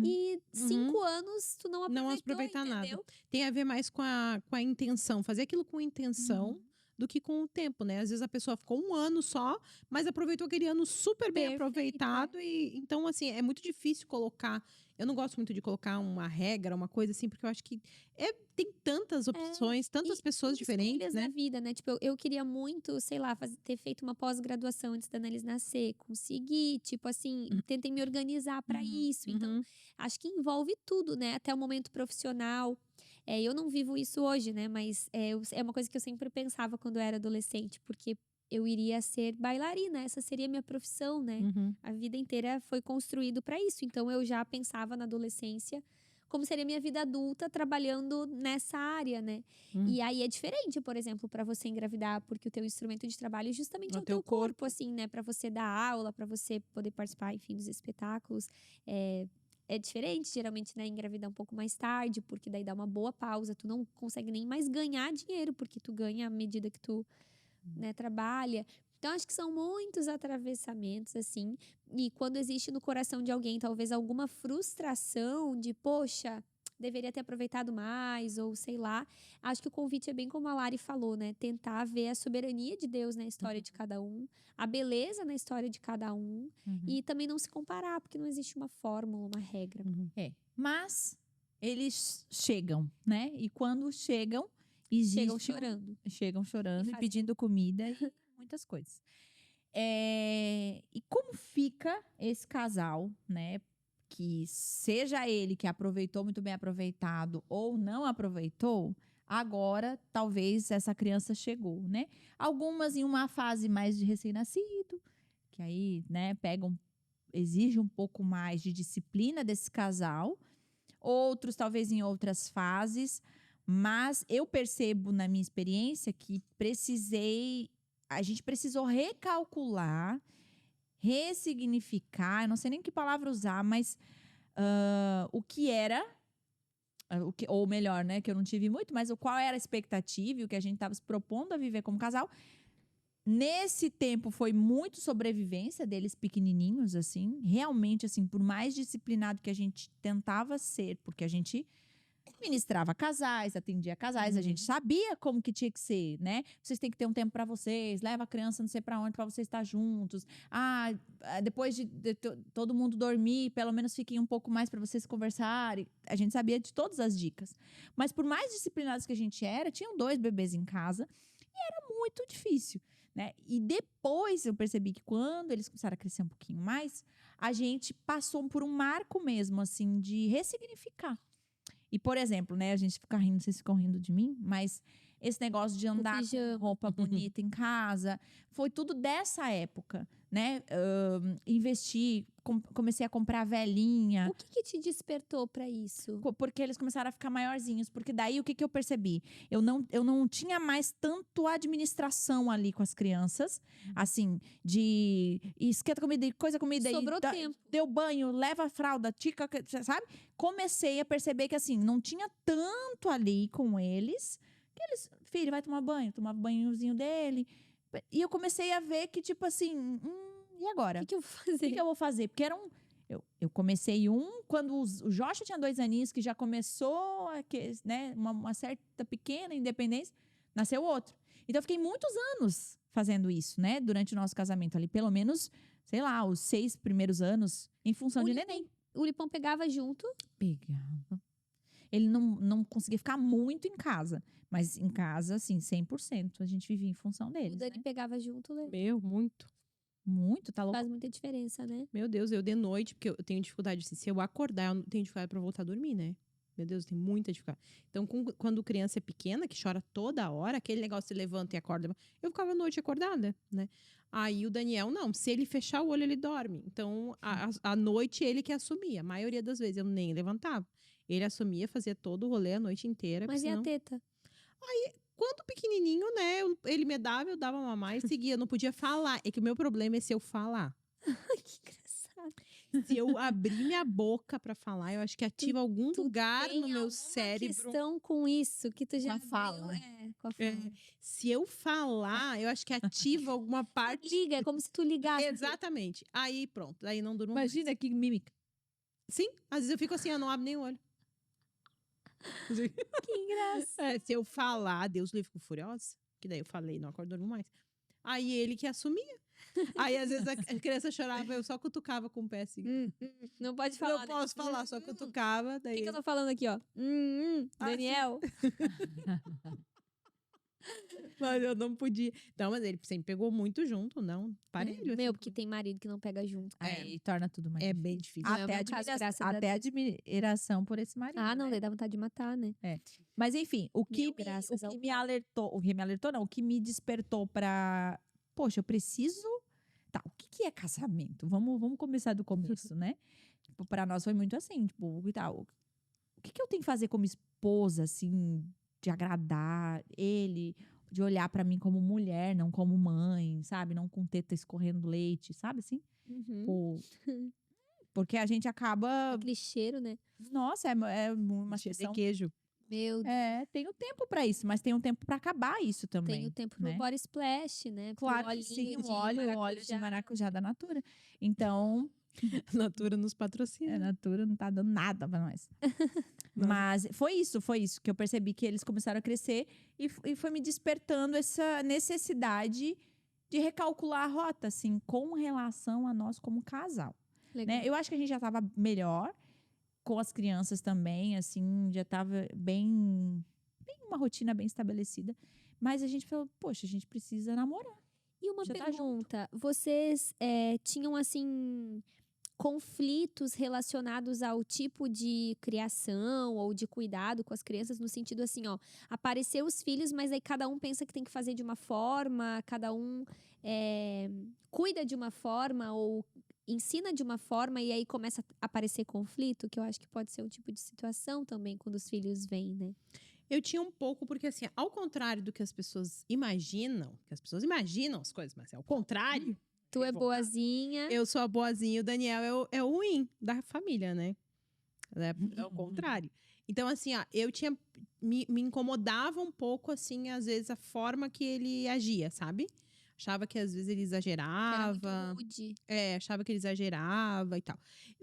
e 5 anos tu não aproveitou, Não aproveitar entendeu? nada. Tem a ver mais com a intenção, fazer aquilo com intenção do que com o tempo, né? Às vezes a pessoa ficou um ano só, mas aproveitou aquele ano super bem Perfeito, aproveitado e então assim, é muito difícil colocar. Eu não gosto muito de colocar uma regra, uma coisa assim, porque eu acho que tem tantas opções, tantas pessoas diferentes, escolhas né? na vida, né? Tipo, eu queria muito, sei lá, ter feito uma pós-graduação antes da Annalise nascer, consegui, tipo assim, tentei me organizar para isso. Então, acho que envolve tudo, né? Até o momento profissional. Eu não vivo isso hoje, né? Mas é uma coisa que eu sempre pensava quando eu era adolescente, porque eu iria ser bailarina, essa seria a minha profissão, né? A vida inteira foi construído para isso. Então, eu já pensava na adolescência como seria minha vida adulta trabalhando nessa área, né? E aí é diferente, por exemplo, para você engravidar, porque o teu instrumento de trabalho justamente é o teu corpo, assim, né? Para você dar aula, para você poder participar, enfim, dos espetáculos. É diferente, geralmente, né? Engravidar um pouco mais tarde, porque daí dá uma boa pausa. Tu não consegue nem mais ganhar dinheiro, porque tu ganha à medida que tu, né, trabalha. Então, acho que são muitos atravessamentos, assim. E quando existe no coração de alguém, talvez alguma frustração de, poxa, deveria ter aproveitado mais, ou sei lá. Acho que o convite é bem como a Lari falou, né? Tentar ver a soberania de Deus na história de cada um, a beleza na história de cada um, e também não se comparar, porque não existe uma fórmula, uma regra. Mas eles chegam, né? E quando chegam, Chegam chorando. Chegam chorando e fazem- pedindo comida e muitas coisas. E como fica esse casal, né? Que seja ele que aproveitou muito bem aproveitado ou não aproveitou, agora talvez essa criança chegou, né? Algumas em uma fase mais de recém-nascido, que aí, né, exige um pouco mais de disciplina desse casal. Outros talvez em outras fases, mas eu percebo na minha experiência que a gente precisou recalcular, ressignificar, eu não sei nem que palavra usar, mas o que era, ou melhor, né, que eu não tive muito, mas qual era a expectativa e o que a gente estava se propondo a viver como casal. Nesse tempo foi muito sobrevivência deles pequenininhos, assim, realmente, assim, por mais disciplinado que a gente tentava ser, porque a gente ministrava casais, atendia casais, a gente sabia como que tinha que ser, né? Vocês têm que ter um tempo para vocês, leva a criança não sei para onde para vocês estar juntos. Depois de todo mundo dormir, pelo menos fiquem um pouco mais para vocês conversarem. A gente sabia de todas as dicas. Mas por mais disciplinados que a gente era, tinham 2 bebês em casa e era muito difícil, né? E depois eu percebi que quando eles começaram a crescer um pouquinho mais, a gente passou por um marco mesmo, assim, de ressignificar. E, por exemplo, né, a gente fica rindo, vocês ficam rindo de mim, mas esse negócio de andar com roupa bonita em casa, foi tudo dessa época, né? Comecei a comprar velhinha. O que te despertou para isso? Porque eles começaram a ficar maiorzinhos. Porque daí, o que eu percebi? Eu não tinha mais tanto administração ali com as crianças. Assim, de esquenta comida, coisa comida. Sobrou tempo. Deu banho, leva a fralda, tica, sabe? Comecei a perceber que, assim, não tinha tanto ali com eles. Que eles, filho, vai tomar banhozinho dele. E eu comecei a ver que, tipo assim, e agora? O que eu vou fazer? O que eu vou fazer? Porque era eu comecei quando o Joshua tinha 2 aninhos, que já começou né, uma certa pequena independência, nasceu outro. Então, eu fiquei muitos anos fazendo isso, né? Durante o nosso casamento ali, pelo menos, sei lá, os 6 primeiros anos em função O de Lipão- neném. O Lipão pegava junto. Pegava. Ele não conseguia ficar muito em casa. Mas em casa, assim, 100%. A gente vivia em função O deles, Dani né? pegava junto, Lê. Muito. Muito, tá louco? Faz muita diferença, né? Meu Deus, eu de noite, porque eu tenho dificuldade, assim, se eu acordar, eu não tenho dificuldade pra voltar a dormir, né? Meu Deus, eu tenho muita dificuldade. Então, quando criança é pequena, que chora toda hora, aquele negócio de levanta e acorda, eu ficava a noite acordada, né? Aí o Daniel, não, se ele fechar o olho, ele dorme. Então, a noite ele que assumia. A maioria das vezes eu nem levantava. Ele assumia, fazia todo o rolê a noite inteira. Mas e porque a senão... teta? Quando pequenininho, né, ele me dava, eu dava mamar e seguia. Eu não podia falar. É que o meu problema é se eu falar. Ai, que engraçado. Se eu abrir minha boca pra falar, eu acho que ativa algum lugar Tem no meu alguma cérebro. questão com isso que tu já a fala. com a fala. Se eu falar, eu acho que ativa alguma parte. Liga, é como se tu ligasse. Exatamente. Aí pronto, aí não durmo mais. Imagina que mímica. Sim, às vezes eu fico assim, eu não abro nem o olho. Que engraçado. Se eu falar, Deus livre, fico furiosa. Que daí eu falei, não acordo, durmo mais. Aí ele que assumia. Aí às vezes a criança chorava, eu só cutucava com o pé assim. Não pode Eu falar. não posso falar, só cutucava. O Daí que eu tô falando aqui, ó? Daniel. Mas eu não podia. Não, mas ele sempre pegou muito junto, não. Parelho. Meu, assim. porque tem marido que não pega junto. Aí torna tudo mais É difícil. bem difícil. Não é o Até, meu caso, graças a até admiração por esse marido. Ah, não, né? daí dá vontade de matar, né? Mas enfim, o que, Mil graças ao me alertou, não, o que me despertou pra. Poxa, eu preciso. Tá, o que é casamento? Vamos começar do começo, né? Tipo, pra nós foi muito assim, tipo, e tal. O que eu tenho que fazer como esposa, assim, de agradar ele, de olhar pra mim como mulher, não como mãe, sabe? Não com teta escorrendo leite, sabe assim? Pô, porque a gente acaba. Aquele cheiro, né? Nossa, é uma Cheio de questão. queijo. Meu Deus. Tenho tempo pra isso, mas tenho tempo pra acabar isso também. Tem o tempo pro né? body splash, né? Pro Claro que olhinho sim, de o óleo de maracujá da Natura. Então, Natura nos patrocina. a Natura não tá dando nada pra nós. Mas foi isso que eu percebi que eles começaram a crescer e foi me despertando essa necessidade de recalcular a rota, assim, com relação a nós como casal. Legal. Né? Eu acho que a gente já estava melhor com as crianças também, assim, já estava bem uma rotina bem estabelecida. Mas a gente falou, poxa, a gente precisa namorar. E uma Já tá pergunta, vocês tinham, assim, conflitos relacionados ao tipo de criação ou de cuidado com as crianças, no sentido assim, ó, apareceu os filhos, mas aí cada um pensa que tem que fazer de uma forma, cada um cuida de uma forma ou ensina de uma forma e aí começa a aparecer conflito, que eu acho que pode ser um tipo de situação também quando os filhos vêm, né? Eu tinha um pouco, porque assim, ao contrário do que as pessoas imaginam, que as pessoas imaginam as coisas, mas é ao contrário. Tu é boazinha. Eu sou a boazinha, o Daniel é o ruim da família, né? É o contrário. Então, assim, ó, eu tinha. Me incomodava um pouco, assim, às vezes, a forma que ele agia, sabe? Achava que às vezes ele Era exagerava. muito rude. Achava que ele exagerava e tal.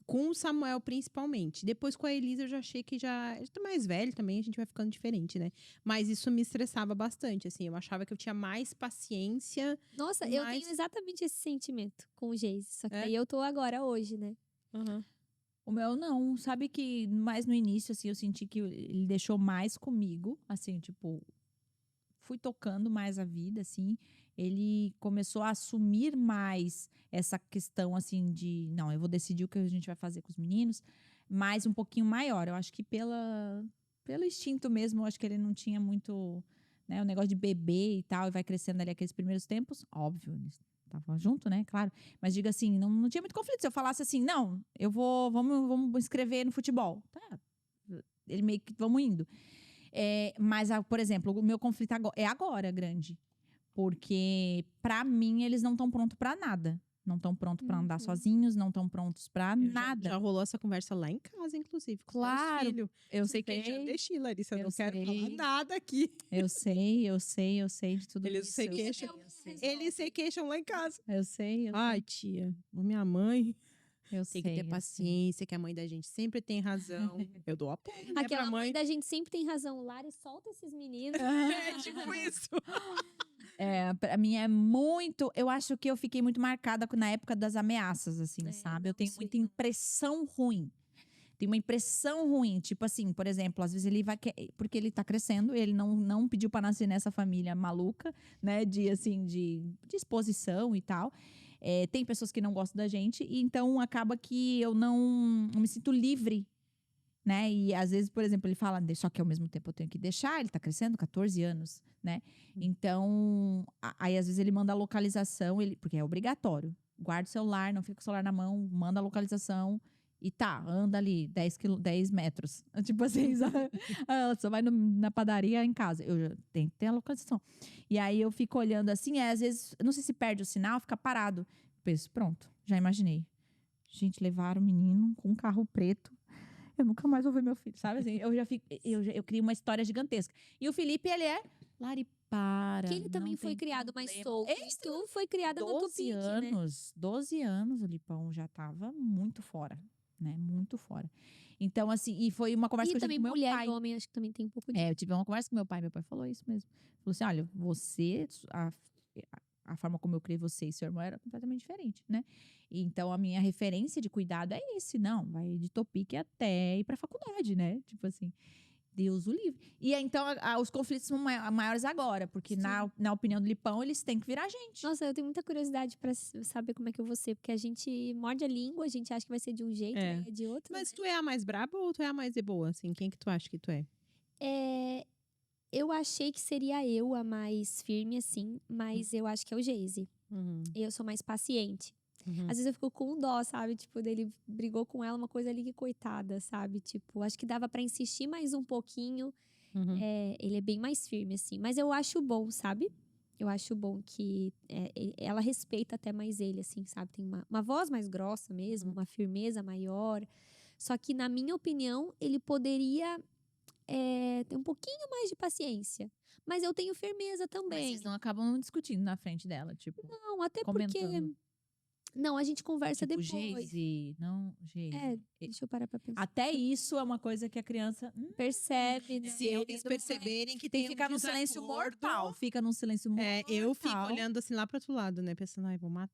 Com o Samuel, principalmente. Depois com a Elisa, eu já achei que já tá mais velho também, a gente vai ficando diferente, né? Mas isso me estressava bastante, assim. Eu achava que eu tinha mais paciência. Nossa, eu Mas- tenho exatamente esse sentimento com o Geise. Só que É? aí eu tô agora hoje, né? O meu não, sabe que mais no início, assim, eu senti que ele deixou mais comigo, assim, tipo, fui tocando mais a vida, assim, ele começou a assumir mais essa questão, assim, de, não, eu vou decidir o que a gente vai fazer com os meninos, mas um pouquinho maior, eu acho que pelo instinto mesmo, eu acho que ele não tinha muito, né, o negócio de bebê e tal, e vai crescendo ali aqueles primeiros tempos, óbvio, eles estavam junto, né, claro, mas diga assim, não tinha muito conflito, se eu falasse assim, não, vamos inscrever no futebol, tá, ele meio que, vamos indo. Mas, por exemplo, o meu conflito é agora grande. Porque, pra mim, eles não estão prontos pra nada. Não estão prontos pra andar sozinhos, não estão prontos pra nada. Já rolou essa conversa lá em casa, inclusive. Com os Claro, teus filhos. eu Sei que já sei, deixei, Larissa. Eu eu não quero sei. falar nada aqui. eu sei de tudo Eles isso. se eu queixam. sei. Eles se queixam lá em casa. Eu sei, Ai, tia, minha mãe eu tem sei. que ter eu sei. paciência, que a mãe da gente sempre tem razão. Eu dou apoio, né, Aquela pra mãe mãe. da gente sempre tem razão. Lari, solta esses meninos. É tipo isso. Pra mim é muito. Eu acho que eu fiquei muito marcada na época das ameaças, assim, É, sabe? não, Eu tenho isso muita aí não. impressão ruim. Tem uma impressão ruim. Tipo assim, por exemplo, às vezes ele vai. Porque ele tá crescendo, ele não pediu pra nascer nessa família maluca, né? De exposição e tal. Tem pessoas que não gostam da gente, e então acaba que eu não me sinto livre, né? E às vezes, por exemplo, ele fala, só que ao mesmo tempo eu tenho que deixar, ele tá crescendo, 14 anos, né? Então, aí às vezes ele manda a localização, porque é obrigatório. Guarda o celular, não fica com o celular na mão, manda a localização e tá, anda ali 10 metros. Tipo assim, só vai na padaria em casa. Eu tenho que ter a localização. E aí eu fico olhando assim, às vezes, eu não sei se perde o sinal, fica parado. Penso, pronto, já imaginei. Gente, levaram o menino com um carro preto. Eu nunca mais vou ver meu filho, sabe? Assim, eu crio uma história gigantesca. E o Felipe, ele é Lari, para. Que ele também não foi tem criado mais problema. solto. E tu foi criada no 12 Tupic, né? anos, 12 anos o Lipão já tava muito fora, né? Muito fora. Então, assim, e foi uma conversa E que eu tive também com meu mulher pai. e homem, acho que também tem um pouco disso. Eu tive uma conversa com meu pai falou isso mesmo. Falou assim, olha, a forma como eu criei você e seu irmão era completamente diferente, né? E então, a minha referência de cuidado é esse, não, vai de Topic até ir pra faculdade, né? Tipo assim, Deus o livre. E aí, então, os conflitos são maiores agora, porque na opinião do Lipão, eles têm que virar gente. Nossa, eu tenho muita curiosidade pra saber como é que eu vou ser, porque a gente morde a língua, a gente acha que vai ser de um jeito, É. daí é de outro, Mas né? tu é a mais braba ou tu é a mais de boa, assim? Quem que tu acha que tu é? Eu achei que seria eu a mais firme, assim, mas eu acho que é o Geise. Eu sou mais paciente. Às vezes eu fico com dó, sabe? Tipo, dele brigou com ela, uma coisa ali que coitada, sabe? Tipo, acho que dava pra insistir mais um pouquinho. Ele é bem mais firme, assim. Mas eu acho bom, sabe? Eu acho bom que ela respeita até mais ele, assim, sabe? Tem uma voz mais grossa mesmo, uma firmeza maior. Só que, na minha opinião, ele poderia ter um pouquinho mais de paciência. Mas eu tenho firmeza Mas também. vocês não acabam discutindo na frente dela, tipo, Não, até comentando. porque. Não, a gente conversa Tipo, depois. Geise, não, Geise. Deixa eu parar pra pensar. Até isso é uma coisa que a criança Percebe, né? Se eles perceberem que tem tem que ficar um num silêncio desacordo, mortal. Fica num silêncio mortal. eu fico olhando assim lá pro outro lado, né? Pensando, ai, vou matar.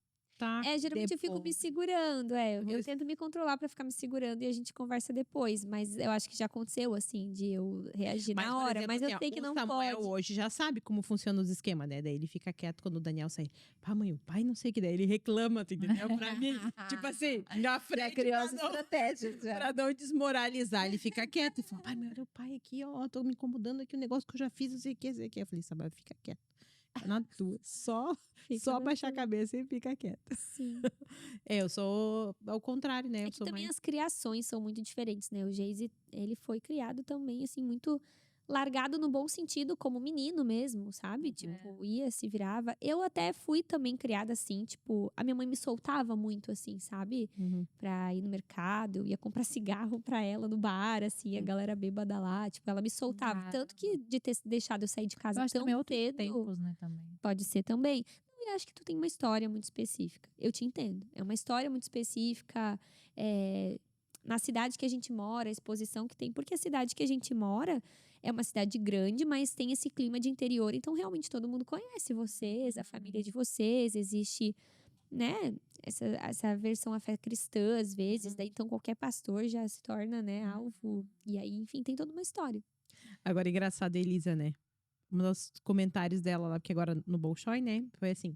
Geralmente eu fico me depois. segurando. Eu Mas- tento me controlar pra ficar me segurando e a gente conversa depois. Mas eu acho que já aconteceu, assim, de eu reagir Mas, na por hora. exemplo, Mas eu assim, ó, sei que o não Samuel pode. hoje já sabe como funcionam os esquemas, né? Daí ele fica quieto quando o Daniel sair. Pá, mãe, o pai não sei o que. Daí ele reclama, tu entendeu? Pra mim, tipo assim, na frente criança pra não- estratégia. pra não desmoralizar. Ele fica quieto e fala, pai, meu, olha o pai aqui, ó, tô me incomodando aqui, o negócio que eu já fiz, não sei o que, não sei o que. Eu falei, Samuel, fica quieto. Tá na tua. Só Fica na baixar a tua. cabeça e fica quieto. Sim. Eu sou ao contrário, né? É Eu que sou também mais... as criações são muito diferentes, né? O Geise, ele foi criado também, assim, muito largado no bom sentido, como menino mesmo, sabe? Tipo, ia, se virava. Eu até fui também criada assim, tipo, a minha mãe me soltava muito, assim, sabe? Pra ir no mercado, eu ia comprar cigarro pra ela no bar, assim, a galera bêbada lá, tipo, ela me soltava. Tanto que de ter deixado eu sair de Eu casa acho tão também outros cedo, tempos, né, também. pode ser também. Não, e acho que tu tem uma história muito específica. Eu te entendo. É uma história muito específica. Na cidade que a gente mora, a exposição que tem. Porque a cidade que a gente mora é uma cidade grande, mas tem esse clima de interior. Então, realmente, todo mundo conhece vocês, a família de vocês. Existe, né, essa versão à fé cristã, às vezes. Daí, então, qualquer pastor já se torna, né, alvo. E aí, enfim, tem toda uma história. Agora, engraçado, a Elisa, né? Um dos comentários dela lá, porque agora no Bolshoi, né? Foi assim,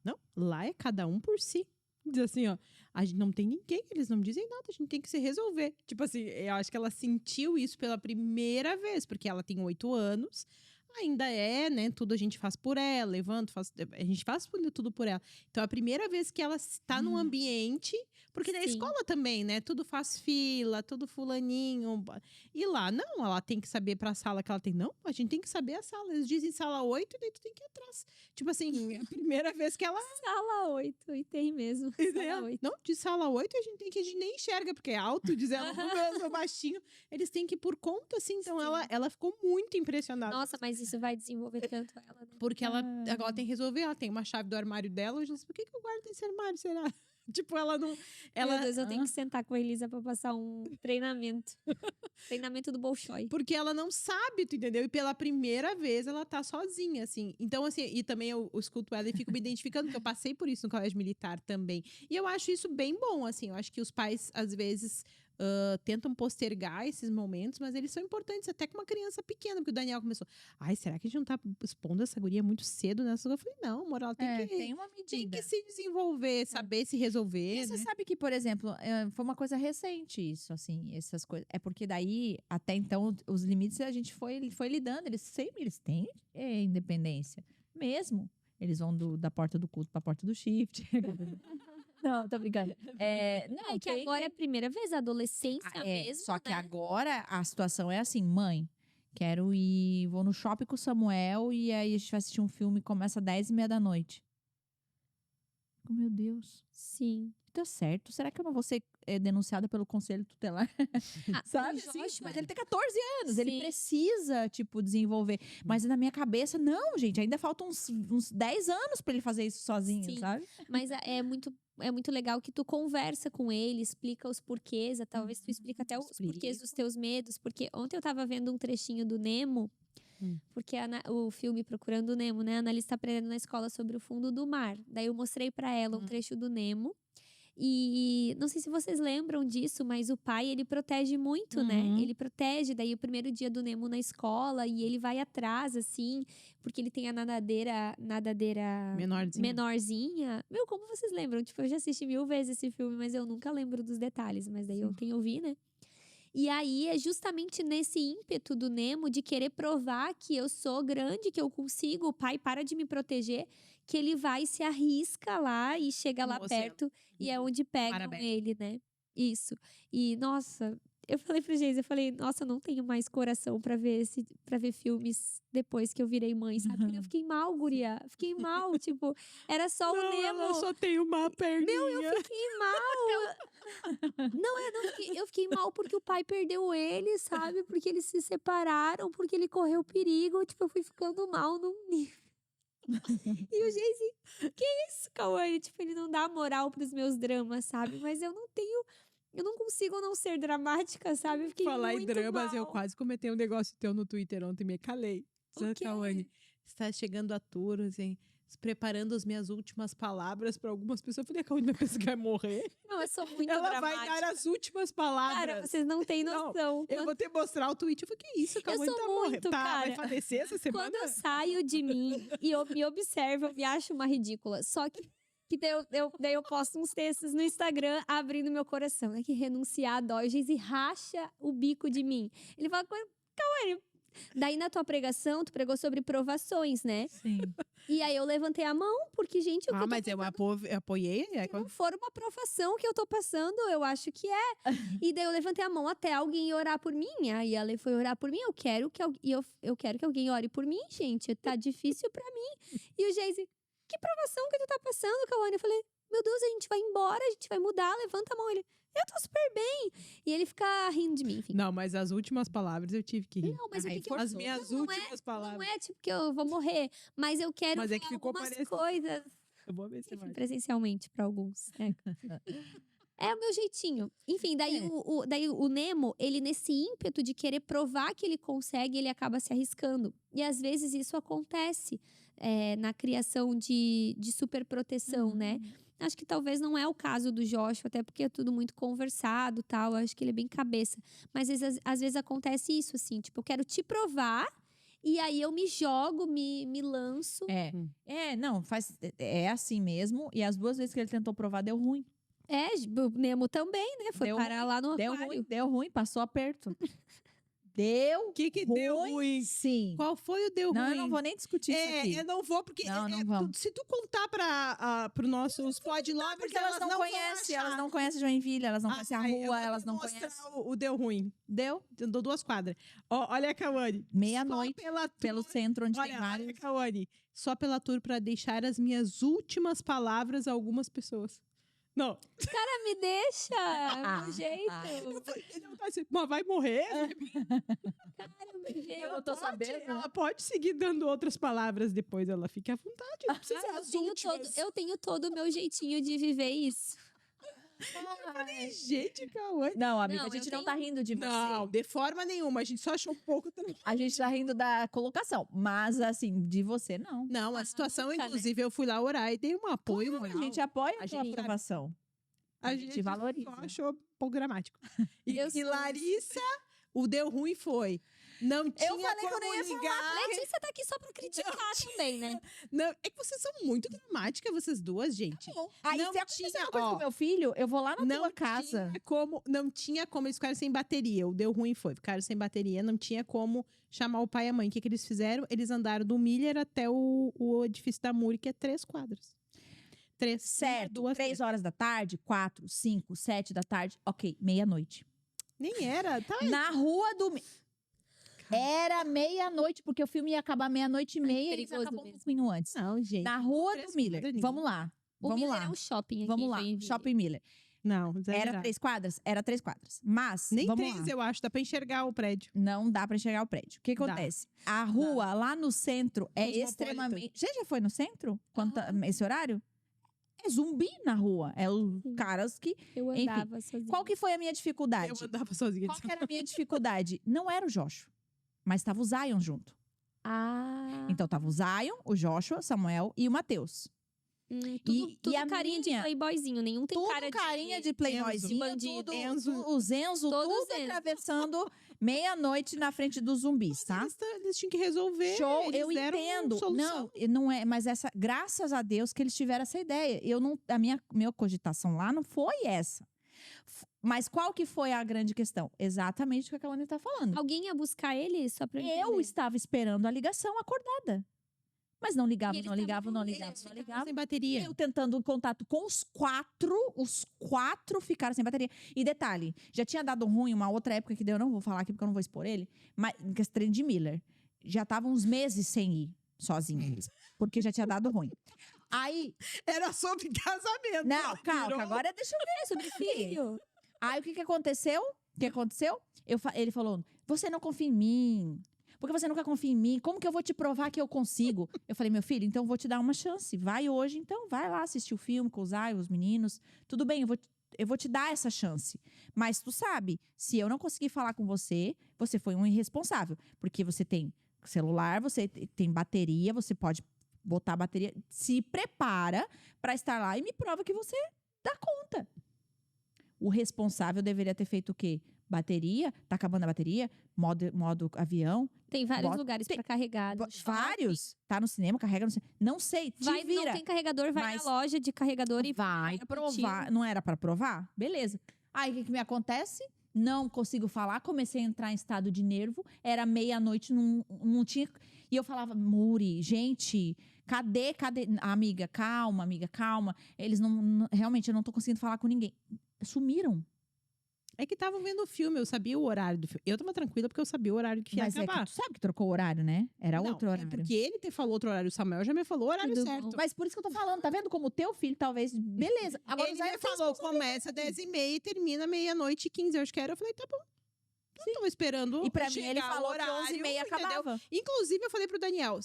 não, lá é cada um por si. Diz assim, ó, a gente não tem ninguém, eles não dizem nada, a gente tem que se resolver. Tipo assim, eu acho que ela sentiu isso pela primeira vez, porque ela tem 8 anos, ainda né, tudo a gente faz por ela, levanta, a gente faz tudo por ela. Então, a primeira vez que ela está num ambiente, porque na Sim. escola também, né, tudo faz fila, tudo fulaninho, e lá, não, ela tem que saber pra sala que ela tem. Não, a gente tem que saber a sala. Eles dizem sala 8 e daí tu tem que ir atrás. Tipo assim, é a primeira vez que ela... Sala 8, e tem mesmo. Sala 8. Não, de sala 8 a gente nem enxerga, porque é alto, diz ela, mesmo baixinho. Eles têm que ir por conta, assim. Então, ela ficou muito impressionada. Nossa, mas isso vai desenvolver tanto ela, né? Porque ela tem que resolver, ela tem uma chave do armário dela. Hoje ela disse, por que eu guardo esse armário, será? Tipo, ela não... Meu Ela, Deus, eu tenho que sentar com a Elisa pra passar um treinamento. Treinamento do Bolshoi. porque ela não sabe, tu entendeu? E pela primeira vez ela tá sozinha, assim. Então, assim, e também eu escuto ela e fico me identificando, porque eu passei por isso no colégio militar também. E eu acho isso bem bom, assim. Eu acho que os pais, às vezes, tentam postergar esses momentos, mas eles são importantes até com uma criança pequena, porque o Daniel começou, ai, será que a gente não tá expondo essa guria muito cedo nessa? Eu falei, não, amor, ela Tem uma tem medida. que se desenvolver, saber se resolver, E você né? sabe que, por exemplo, foi uma coisa recente isso, assim, essas coisas. É porque daí, até então, os limites a gente foi lidando. Eles têm independência. Mesmo. Eles vão da porta do culto pra porta do shift. Não, tô brincando. Não, É que agora é a primeira vez, a adolescência mesmo, só que né? agora a situação é assim, mãe, vou no shopping com o Samuel e aí a gente vai assistir um filme e começa às 10h30 da noite. Meu Deus. Sim. Tá certo. Será que eu não vou ser denunciada pelo conselho tutelar? Sabe? o Assim, Joshua- mas ele tem 14 anos, ele Sim. precisa, tipo, desenvolver. Mas na minha cabeça, não, gente, ainda faltam uns 10 anos pra ele fazer isso sozinho, Sim. sabe? Mas é muito legal que tu conversa com ele, explica os porquês, talvez tu explica até os porquês dos teus medos, porque ontem eu tava vendo um trechinho do Nemo, porque o filme Procurando Nemo, né? A Annalise tá aprendendo na escola sobre o fundo do mar. Daí eu mostrei pra ela um trecho do Nemo. E não sei se vocês lembram disso, mas o pai, ele protege muito, né? Ele protege, daí o primeiro dia do Nemo na escola, e ele vai atrás, assim, porque ele tem a nadadeira menorzinha. Meu, como vocês lembram? Tipo, eu já assisti 1000 vezes esse filme, mas eu nunca lembro dos detalhes. Mas daí ontem eu vi, né? E aí é justamente nesse ímpeto do Nemo de querer provar que eu sou grande, que eu consigo, o pai para de me proteger, que ele vai e se arrisca lá e chega lá perto e é onde pegam ele, né? Isso. E, nossa, eu falei pro Geis, eu falei, nossa, eu não tenho mais coração pra ver filmes depois que eu virei mãe, sabe? Porque eu fiquei mal, guria. Fiquei mal, tipo, era só o Nemo. Ela só tem uma perninha. Meu, eu fiquei mal. Eu fiquei mal porque o pai perdeu ele, sabe? Porque eles se separaram, porque ele correu perigo. Tipo, eu fui ficando mal num nível. E o Geise, que isso, Cauane? Tipo, ele não dá moral pros meus dramas, sabe? Mas eu não consigo não ser dramática, sabe? Eu fiquei Falar muito em dramas, mal. eu quase comentei um negócio teu no Twitter ontem, me calei. O quê? Cauane, está chegando a tour, assim, preparando as minhas últimas palavras para algumas pessoas. Eu falei, a Cauane vai pensar que vai morrer. Não, eu sou muito Ela dramática. vai dar as últimas palavras. Cara, vocês não têm noção. Eu vou te mostrar o tweet. Eu falei, que isso? A Cauane sou tá muito, morrendo. Tá, vai cara. falecer essa semana? Quando eu saio de mim e eu me observo, eu me acho uma ridícula. Só que daí eu posto uns textos no Instagram abrindo meu coração. É que renunciar dói. O Geise racha o bico de mim. Ele fala, Cauane. Daí na tua pregação, tu pregou sobre provações, né? Sim. E aí eu levantei a mão, porque, gente, o que Mas eu apoiei. se não for uma provação que eu tô passando, eu acho que é. E daí eu levantei a mão até alguém orar por mim. Aí a Lê foi orar por mim. Eu quero que alguém ore por mim, gente. Tá difícil pra mim. E o Geise, que provação que tu tá passando, Cauane? Eu falei, meu Deus, a gente vai embora, a gente vai mudar, levanta a mão. Ele, eu tô super bem. E ele fica rindo de mim, enfim. Não, mas as últimas palavras eu tive que rir. Não, mas o que eu... As minhas últimas palavras. Não é tipo que eu vou morrer, mas eu quero Mas é ver que ficou algumas parecido. coisas. Eu vou ver se vai. Presencialmente, pra alguns. É o meu jeitinho. Enfim, daí o Nemo, ele nesse ímpeto de querer provar que ele consegue, ele acaba se arriscando. E às vezes isso acontece na criação de superproteção, né? Acho que talvez não é o caso do Joshua, até porque é tudo muito conversado e tal. Acho que ele é bem cabeça. Mas às vezes acontece isso, assim. Tipo, eu quero te provar. E aí eu me jogo, me lanço. Não, é assim mesmo. E as 2 vezes que ele tentou provar, deu ruim. O Nemo também, né? Foi parar lá no aquário. Deu ruim, passou aperto. Deu O que deu ruim? Sim. Qual foi o deu ruim? Não, eu não vou nem discutir isso aqui. Eu não vou, porque Não vamos. se tu contar para nossos podlovers, Porque elas não conhecem, elas não conhecem Joinville, elas não conhecem a rua, elas não conhecem. O deu ruim. Deu? Deu 2 quadras. Olha a Cauane. Meia-noite, pelo centro, onde tem Olha, vários. Cauane. Só pela tour para deixar as minhas últimas palavras a algumas pessoas. Não. Cara, me deixa! Do jeito. Mas vai morrer? Cara, me deixa. Eu tô sabendo. Ela pode seguir dando outras palavras depois, ela fica à vontade. Não precisa as últimas. Eu tenho todo o meu jeitinho de viver isso. Gente, Cauã. Não, amiga, Não, a gente eu não tá rindo de você. Não, de forma nenhuma. A gente só achou um pouco. A gente tá rindo da colocação. Mas, assim, de você, não. Não, a situação, nunca, né? inclusive, eu fui lá orar e dei um apoio moral. A gente apoia A a sua gente- aprovação. A gente valoriza. só achou um pouco gramático. E, Eu e sou- Larissa, o deu ruim foi. Não tinha falei que eu como não ia ligar. Letícia tá aqui só pra criticar também, né? Não, é que vocês são muito dramáticas, vocês duas, gente. Aí, Não se acontecer tinha, uma coisa ó, com meu filho, eu vou lá na Não tua casa. não tinha como eles ficarem sem bateria. O deu ruim foi. Ficaram sem bateria, não tinha como chamar o pai e a mãe. O que, que eles fizeram? Eles andaram do Miller até o edifício da Muri, que é 3 quadras. 3. Certo, 2, 3 horas da tarde, 4, 5, 7 da tarde. Ok, meia-noite. Nem era. Tá, Na rua do... Era meia-noite, porque o filme ia acabar meia-noite e meia e perigoso acabou um mesmo. pouquinho antes. não, gente. Na rua Três do Miller. quadras, Vamos lá. O Vamos Miller lá. é um shopping aqui Vamos em lá. Joinville. Shopping Miller. Não, Era exagerado. 3 quadras? Era 3 quadras. Mas, Nem vamos 3, lá. eu acho. Dá pra enxergar o prédio. Não dá pra enxergar o prédio. O que Dá. acontece? A rua lá no centro é Cosmopolitan. extremamente. Você já foi no centro? Esse horário? É zumbi na rua. É os Sim. caras que. Eu Enfim, andava sozinha. Qual que foi a minha dificuldade? Eu andava sozinha. Qual que era a minha dificuldade? Não era o Joshua, mas estava o Zion junto. Ah. Então tava o Zion, o Joshua, Samuel e o Matheus. Tudo e a carinha de minha- playboyzinho. Nenhum tem Tudo cara de... carinha de playboyzinho, bandido. tudo, Enzo. os Enzo, Todos tudo Enzo. atravessando meia-noite na frente dos zumbis, tá? Eles tinham que resolver. Show, eles eu deram entendo. solução. Não é, mas essa, graças a Deus que eles tiveram essa ideia. Eu não, a minha cogitação lá não foi essa. Mas qual que foi a grande questão? Exatamente o que a Kawane tá falando. Alguém ia buscar ele só pra Eu entender. estava esperando a ligação acordada. Mas não ligava, E eles não ligava, não estavam ligava, eles não ficavam ligava. Sem bateria. Eu tentando contato com os quatro ficaram sem bateria. E detalhe, já tinha dado ruim uma outra época que deu, eu não vou falar aqui porque eu não vou expor ele, mas que esse trem de Miller. Já estavam uns meses sem ir sozinho, porque já tinha dado ruim. Aí, Era sobre casamento. não, calma, Virou- agora deixa eu ver sobre Filho, Aí o que aconteceu? O que aconteceu? Ele falou: "Você não confia em mim. Porque você nunca confia em mim. Como que eu vou te provar que eu consigo?" Eu falei: "Meu filho, então eu vou te dar uma chance. Vai hoje, então vai lá assistir o filme com o Zay, os meninos. Tudo bem, eu vou te dar essa chance. Mas tu sabe, se eu não conseguir falar com você, você foi um irresponsável, porque você tem celular, você tem bateria, você pode botar a bateria. Se prepara para estar lá e me prova que você dá conta." O responsável deveria ter feito o quê? Bateria, tá acabando a bateria, modo avião, tem vários Bota- lugares tem- pra carregar. no shopping. vários. Tá no cinema, carrega no cinema. Não sei, te Vai, vira. não tem carregador, vai Mas- na loja de carregador e Vai compra provar. contigo. Não era pra provar? Beleza. Aí o que me acontece? Não consigo falar, comecei a entrar em estado de nervo. Era meia-noite, não tinha. E eu falava: "Muri, gente, cadê? Amiga, calma. Eles realmente eu não tô conseguindo falar com ninguém." Sumiram. É que estavam vendo o filme, eu sabia o horário do filme. Eu tava tranquila porque eu sabia o horário que ia Mas é acabar. que tu sabe que trocou o horário, né? Era Não, outro é horário. porque ele falou outro horário, o Samuel já me falou o horário Tudo certo. bom. Mas por isso que eu tô falando, tá vendo como o teu filho talvez. Beleza. Agora Ele o Zay me fez falou, começa 10h30 e termina meia-noite e 15, eu acho que era. Eu falei, tá bom. Eu tava esperando E pra mim ele chegar o falou que horário, 11h30 entendeu? acabava. Inclusive, eu falei pro Daniel,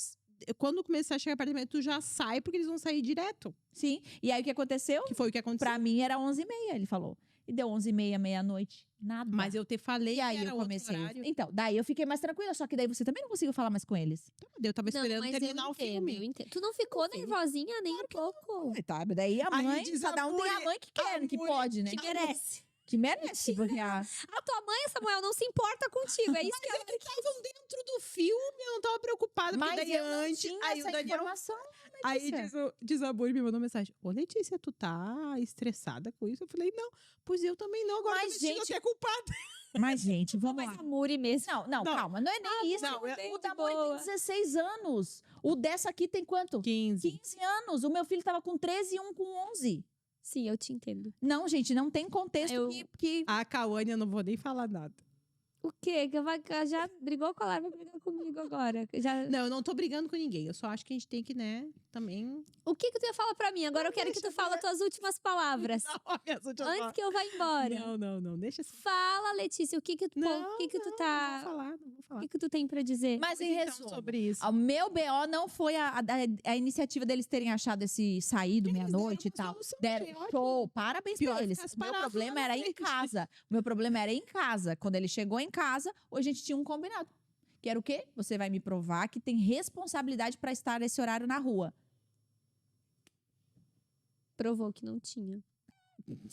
quando começar a chegar apartamento, tu já sai, porque eles vão sair direto. Sim. E aí o que aconteceu? Que foi o que aconteceu. Pra mim era 11h30, ele falou. E deu 11h30, meia-noite. Nada. Mas eu te falei E aí que era eu outro comecei. horário. Então, daí eu fiquei mais tranquila, só que daí você também não conseguiu falar mais com eles. Eu tava Não, esperando mas terminar eu o entendo, filme. eu entendo. Tu não ficou Enfim. nervosinha nem um pouco. Aí tá, daí a Aí mãe, diz cada um tem a mãe que quer, que Muri- pode, né? Que merece. Que merece, porque a... A tua mãe, Samuel, não se importa contigo. É isso que ela Eles estavam dentro do filme, eu não tava preocupada, porque Mas daí eu não antes. tinha Aí essa o Daniel. informação, Aí Letícia. diz a Buri, me mandou mensagem. Ô, Letícia, tu tá estressada com isso? Eu falei, não. Pois eu também não, agora Mas, tô me sentindo gente, até culpada. Mas, gente, vamos Mas lá. a Muri mesmo. Não, Não. calma, não é nem isso. não, bem O de da mãe boa. tem 16 anos. O dessa aqui tem quanto? 15. 15 anos. O meu filho tava com 13 e um com 11. Sim, eu te entendo. Não, gente, não tem contexto Eu- que... A Cauane, eu não vou nem falar nada. O quê? Que já brigou com a Lara, vai brigar comigo agora. Já... Não, eu não tô brigando com ninguém. Eu só acho que a gente tem que, né, também. O que tu ia falar pra mim? Agora eu quero que tu fale as tuas últimas palavras. Não, minhas últimas Antes que eu vá embora. Não, deixa assim. Fala Fala, Letícia, o que que tu tá... Não vou falar. O que que tu tem pra dizer? Mas em Então, resumo, sobre isso. o meu BO não foi a iniciativa deles terem achado esse saído meia-noite e deram uma tal. solução, Deram achei ótimo. show, parabéns Pior pra que eles. ficasse O meu parado problema lá na era em frente. casa. O meu problema era em casa. Quando ele chegou em casa, a gente tinha um combinado. Que era o quê? Você vai me provar que tem responsabilidade pra estar nesse horário na rua. Provou que não tinha.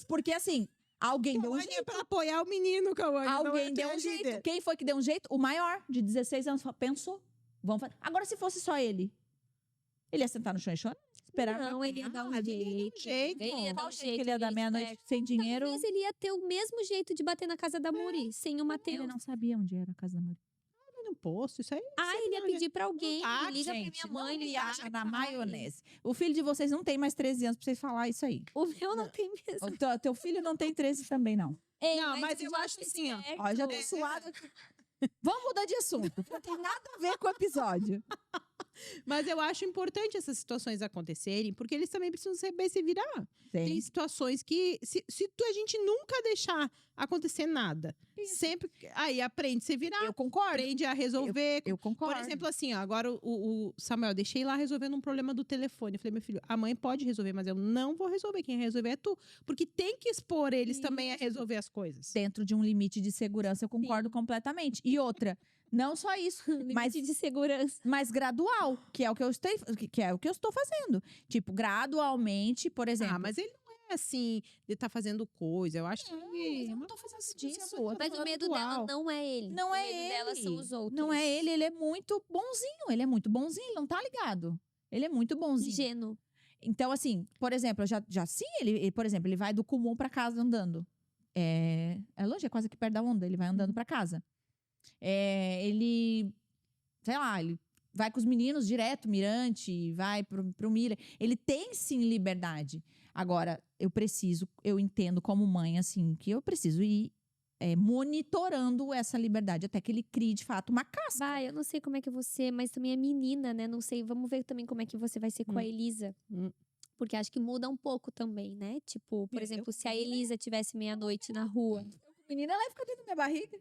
Porque assim, alguém deu um Cauane é jeito. pra apoiar o menino, Cauane. não é Alguém tu deu é um jeito. líder. Quem foi que deu um jeito? O maior, de 16 anos, pensou. Vamos fazer. Agora, se fosse só ele ia sentar no chão e chorar? Esperar. Não, ele ia dar um ele ia dar um jeito. jeito. Ele ia dar Qual um jeito jeito. que ele ia dar gente, meia-noite sem dinheiro? Talvez ele ia ter o mesmo jeito de bater na casa da Muri, sem o Matheus. Ele não sabia onde era a casa da mulher. No posto, isso aí. Ele ia pedir pra alguém. Tá, Liga Gente, pra minha mãe, não ele viaja ia na maionese. O filho de vocês não tem mais 13 anos pra vocês falar isso aí. O meu não tem mesmo. O teu filho não tem 13 também, não. Ei, Não, mas tu eu já acho tá assim, ó. esperto. Ó, eu já tô suada aqui. Vamos mudar de assunto. Não tem nada a ver com o episódio. Mas eu acho importante essas situações acontecerem, porque eles também precisam saber se virar. Tem situações que, a gente nunca deixar acontecer nada, sempre aí aprende a se virar, Eu concordo. aprende a resolver. Eu concordo. Por exemplo, assim, ó, agora o Samuel, deixei lá resolvendo um problema do telefone. Eu falei, meu filho, a mãe pode resolver, mas eu não vou resolver. Quem resolver é tu. Porque tem que expor eles também a resolver as coisas. Dentro de um limite de segurança, eu concordo completamente. E outra, não só isso, mas Limite de segurança. mas gradual, que é o que eu estou fazendo. Tipo, gradualmente, por exemplo. Mas ele não é assim, de estar fazendo coisa. Eu acho que. eu não tô fazendo disso. Mas o medo dela não é ele. Não o é medo ele. dela são os outros. Não é ele é muito bonzinho. Ele é muito bonzinho, ele não tá ligado. Ele é muito bonzinho. Ingênuo. Então, assim, por exemplo, eu já sim, por exemplo, ele vai do Kumon pra casa andando. É longe, é quase aqui perto da onda. Ele vai andando pra casa. Ele, sei lá, ele vai com os meninos direto, Mirante, vai pro Mira. Ele tem, sim, liberdade. Agora, eu entendo como mãe, assim, que eu preciso ir monitorando essa liberdade até que ele crie, de fato, uma casca. Vai, eu não sei como é que você, mas também é menina, né? Não sei, vamos ver também como é que você vai ser com a Elisa. Porque acho que muda um pouco também, né? Tipo, por exemplo, se a Elisa tivesse meia-noite na rua. Menina, ela fica dentro da minha barriga.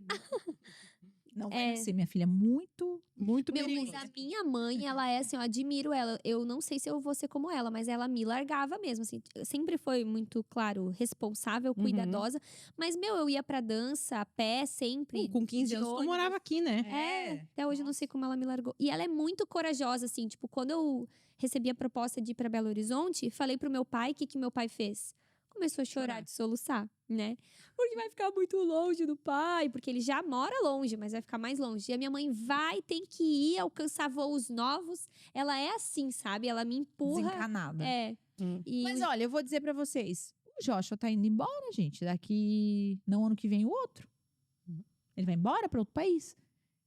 Não vai É. nascer, minha filha, muito Muito Meu, perigoso. mas a minha mãe, ela é assim, eu admiro ela. Eu não sei se eu vou ser como ela, mas ela me largava mesmo, assim. Sempre foi muito, claro, responsável, cuidadosa. Mas, eu ia pra dança, a pé, sempre. Com 15 de anos, tu ônibus. morava aqui, né? Até hoje eu não sei como ela me largou. E ela é muito corajosa, assim. Tipo, quando eu recebi a proposta de ir pra Belo Horizonte, falei pro meu pai, o que meu pai fez? Começou a chorar, de soluçar, né? Porque vai ficar muito longe do pai. Porque ele já mora longe, mas vai ficar mais longe. E a minha mãe tem que ir alcançar voos novos. Ela é assim, sabe? Ela me empurra. desencanada. E Mas olha, eu vou dizer pra vocês. O Joshua tá indo embora, gente. Daqui, no ano que vem, o outro. Ele vai embora pra outro país.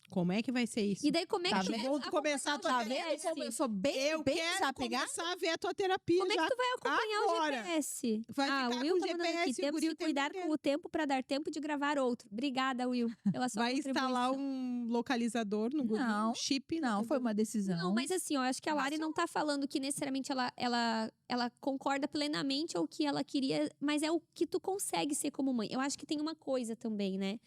Como é que vai ser isso? E daí, como é Tá que tu vendo? vai Vamos começar a acompanhar tua o Tá vendo GPS? como eu sou bem, Eu bem quero desapegada? começar a ver a tua terapia Como é já. que tu vai acompanhar agora. o GPS? Vai ficar o Will com tá mandando GPS aqui. e o Temos guri que o tempo cuidar inteiro. com o tempo para dar tempo de gravar outro. Obrigada, Will, pela sua Vai instalar contribuição. um localizador no Google, Não, um chip. Não, foi uma decisão. Não, mas assim, eu acho que a Lari não tá falando que necessariamente ela concorda plenamente ou que ela queria, mas é o que tu consegue ser como mãe. Eu acho que tem uma coisa também, né?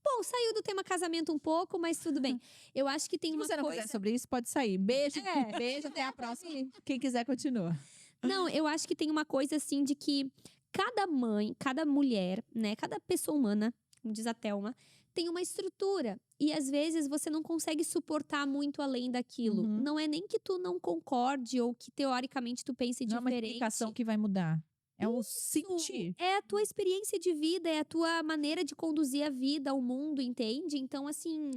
Bom, saiu do tema casamento um pouco, mas tudo bem. Eu acho que tem Se uma você não coisa... quiser sobre isso, pode sair. Beijo, beijo, até a próxima. Quem quiser, continua. Não, eu acho que tem uma coisa assim de que cada mãe, cada mulher, né, cada pessoa humana, como diz a Thelma, tem uma estrutura. E às vezes você não consegue suportar muito além daquilo. Uhum. Não é nem que tu não concorde ou que teoricamente tu pense Não é uma diferente. explicação que vai mudar. É o sentir. É a tua experiência de vida, é a tua maneira de conduzir a vida, o mundo, entende? Então, assim,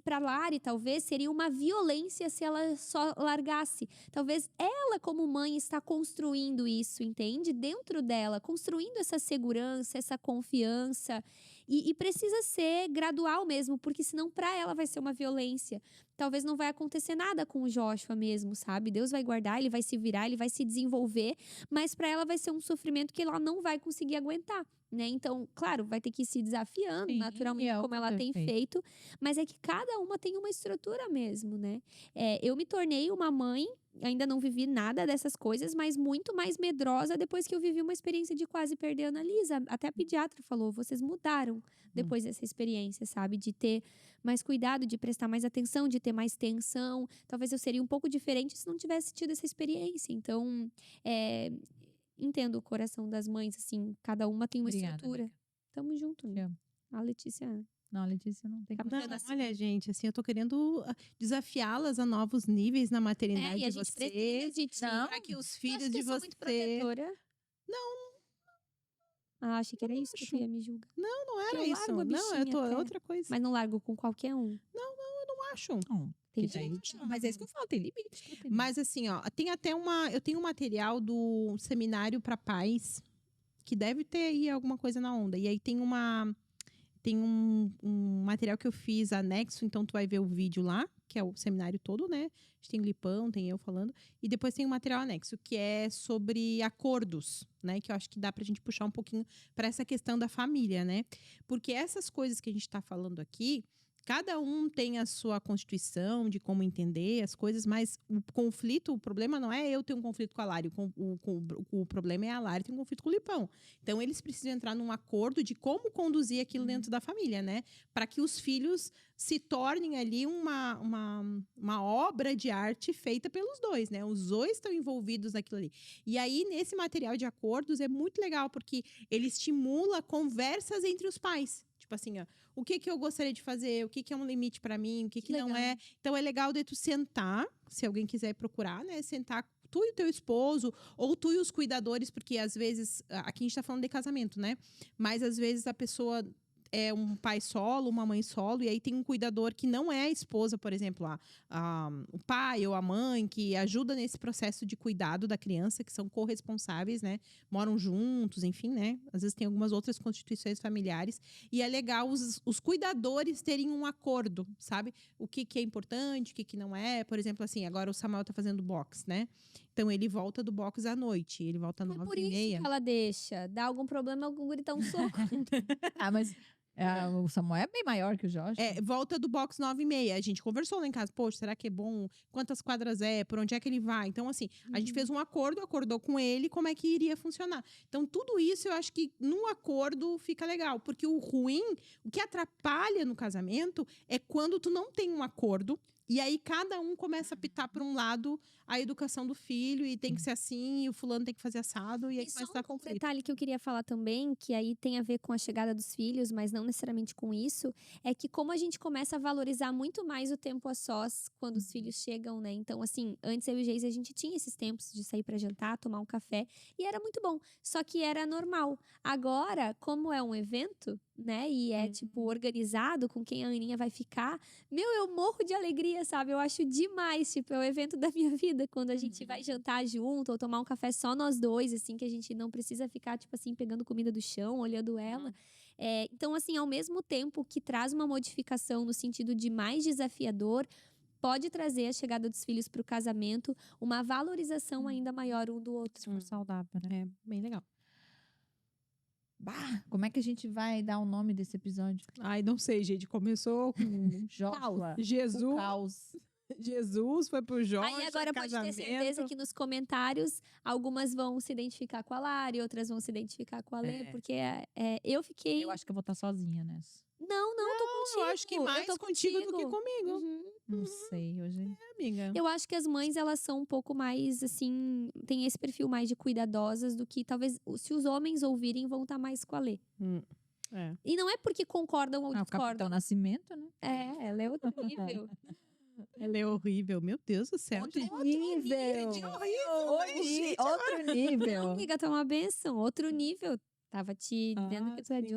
pra Lari, talvez, seria uma violência se ela só largasse. Talvez ela, como mãe, está construindo isso, entende? Dentro dela, construindo essa segurança, essa confiança. E precisa ser gradual mesmo, porque senão pra ela vai ser uma violência. Talvez não vai acontecer nada com o Joshua mesmo, sabe? Deus vai guardar, ele vai se virar, ele vai se desenvolver, mas pra ela vai ser um sofrimento que ela não vai conseguir aguentar. né? Então, claro, vai ter que ir se desafiando, Sim, naturalmente, é o como que ela eu tem tenho feito. Mas é que cada uma tem uma estrutura mesmo, né? Eu me tornei uma mãe, ainda não vivi nada dessas coisas, mas muito mais medrosa depois que eu vivi uma experiência de quase perder a Annalisa. Até a pediatra falou, vocês mudaram depois dessa experiência, sabe? De ter mais cuidado, de prestar mais atenção, de ter mais tensão. Talvez eu seria um pouco diferente se não tivesse tido essa experiência. Então, entendo o coração das mães, assim, cada uma tem uma Obrigada, estrutura. amiga. Tamo junto, Te né? amo. A Letícia. Não, Letícia, não tem Tá como. Não, Então, assim, olha, gente, assim, eu tô querendo desafiá-las a novos níveis na maternidade e a de gente vocês. precisa de ti. Não. Para que os Tu acha filhos que de eu sou muito vocês. protetora? Ah, achei que era isso que tu ia me julgar. Não era Eu isso. largo a Não, eu bichinha tô. É até. outra coisa. Mas não largo com qualquer um. Não acho. Não, Tem que daí- gente. Não, mas é isso que eu falo, tem limite. tudo tem Mas assim, ó, tem até uma. Eu tenho um material do seminário para pais que deve ter aí alguma coisa na onda. E aí tem uma. Tem um material que eu fiz anexo, então tu vai ver o vídeo lá, que é o seminário todo, né? A gente tem o Lipão, tem eu falando. E depois tem o material anexo, que é sobre acordos, né? Que eu acho que dá pra gente puxar um pouquinho para essa questão da família, né? Porque essas coisas que a gente tá falando aqui, cada um tem a sua constituição de como entender as coisas, mas o conflito, o problema não é eu ter um conflito com a Lari, o problema é a Lari ter um conflito com o Lipão. Então, eles precisam entrar num acordo de como conduzir aquilo dentro da família, né? Para que os filhos se tornem ali uma obra de arte feita pelos dois, né? Os dois estão envolvidos naquilo ali. E aí, nesse material de acordos, é muito legal, porque ele estimula conversas entre os pais. Tipo assim, ó, o que eu gostaria de fazer, o que é um limite para mim, o que não legal. é. Então, é legal de tu sentar, se alguém quiser procurar, né? Sentar tu e o teu esposo, ou tu e os cuidadores, porque às vezes, aqui a gente tá falando de casamento, né? Mas às vezes a pessoa é um pai solo, uma mãe solo, e aí tem um cuidador que não é a esposa, por exemplo, o pai ou a mãe, que ajuda nesse processo de cuidado da criança, que são corresponsáveis, né? Moram juntos, enfim, né? Às vezes tem algumas outras constituições familiares, e é legal os cuidadores terem um acordo, sabe? O que é importante, o que não é. Por exemplo, assim, agora o Samuel tá fazendo boxe, né? Então ele volta do boxe à noite, ele volta às É por isso 9h30. que ela deixa. Dá algum problema, algum gritar um soco. Ah, mas o Samuel é bem maior que o Jorge. Volta do box 9h30. A gente conversou lá em casa. Poxa, será que é bom? Quantas quadras é? Por onde é que ele vai? Então, assim, a gente fez um acordo, acordou com ele como é que iria funcionar. Então, tudo isso eu acho que no acordo fica legal. Porque o ruim, o que atrapalha no casamento é quando tu não tem um acordo. E aí, cada um começa a pitar para um lado a educação do filho, e tem que ser assim, e o fulano tem que fazer assado, e aí Tem começa só a dar um conflito. detalhe que eu queria falar também, que aí tem a ver com a chegada dos filhos, mas não necessariamente com isso, é que como a gente começa a valorizar muito mais o tempo a sós quando os filhos chegam, né? Então, assim, antes eu e Geise, a gente tinha esses tempos de sair pra jantar, tomar um café, e era muito bom, só que era normal. Agora, como é um evento, né, e é, tipo, organizado com quem a Aninha vai ficar, eu morro de alegria, sabe? Eu acho demais, tipo, é o evento da minha vida, quando a gente vai jantar junto ou tomar um café só nós dois, assim, que a gente não precisa ficar, tipo assim, pegando comida do chão, olhando ela. Então, assim, ao mesmo tempo que traz uma modificação no sentido de mais desafiador, pode trazer a chegada dos filhos para o casamento, uma valorização ainda maior um do outro. Se for saudável, né? É, bem legal. Bah, como é que a gente vai dar o nome desse episódio? Ai, não sei, gente. Começou com Joshua. O Jesus. caos. Jesus foi pro Jorge. Aí agora pode ter certeza que nos comentários algumas vão se identificar com a Lari, outras vão se identificar com a Lê, porque eu fiquei. Eu acho que eu vou estar sozinha nessa. Não, tô contigo. Eu acho que mais tô contigo do que comigo. Uhum. Não sei, hoje. Amiga. Eu acho que as mães, elas são um pouco mais, assim, tem esse perfil mais de cuidadosas do que talvez, se os homens ouvirem, vão estar mais com a Lê. É. E não é porque concordam ou O Capitão discordam. Nascimento, né? Ela é outro nível. Ela é horrível. Meu Deus do céu. Outro gente. nível. Outro nível. Amiga, tá uma benção. Outro nível. Tava te dizendo que tu é de sim.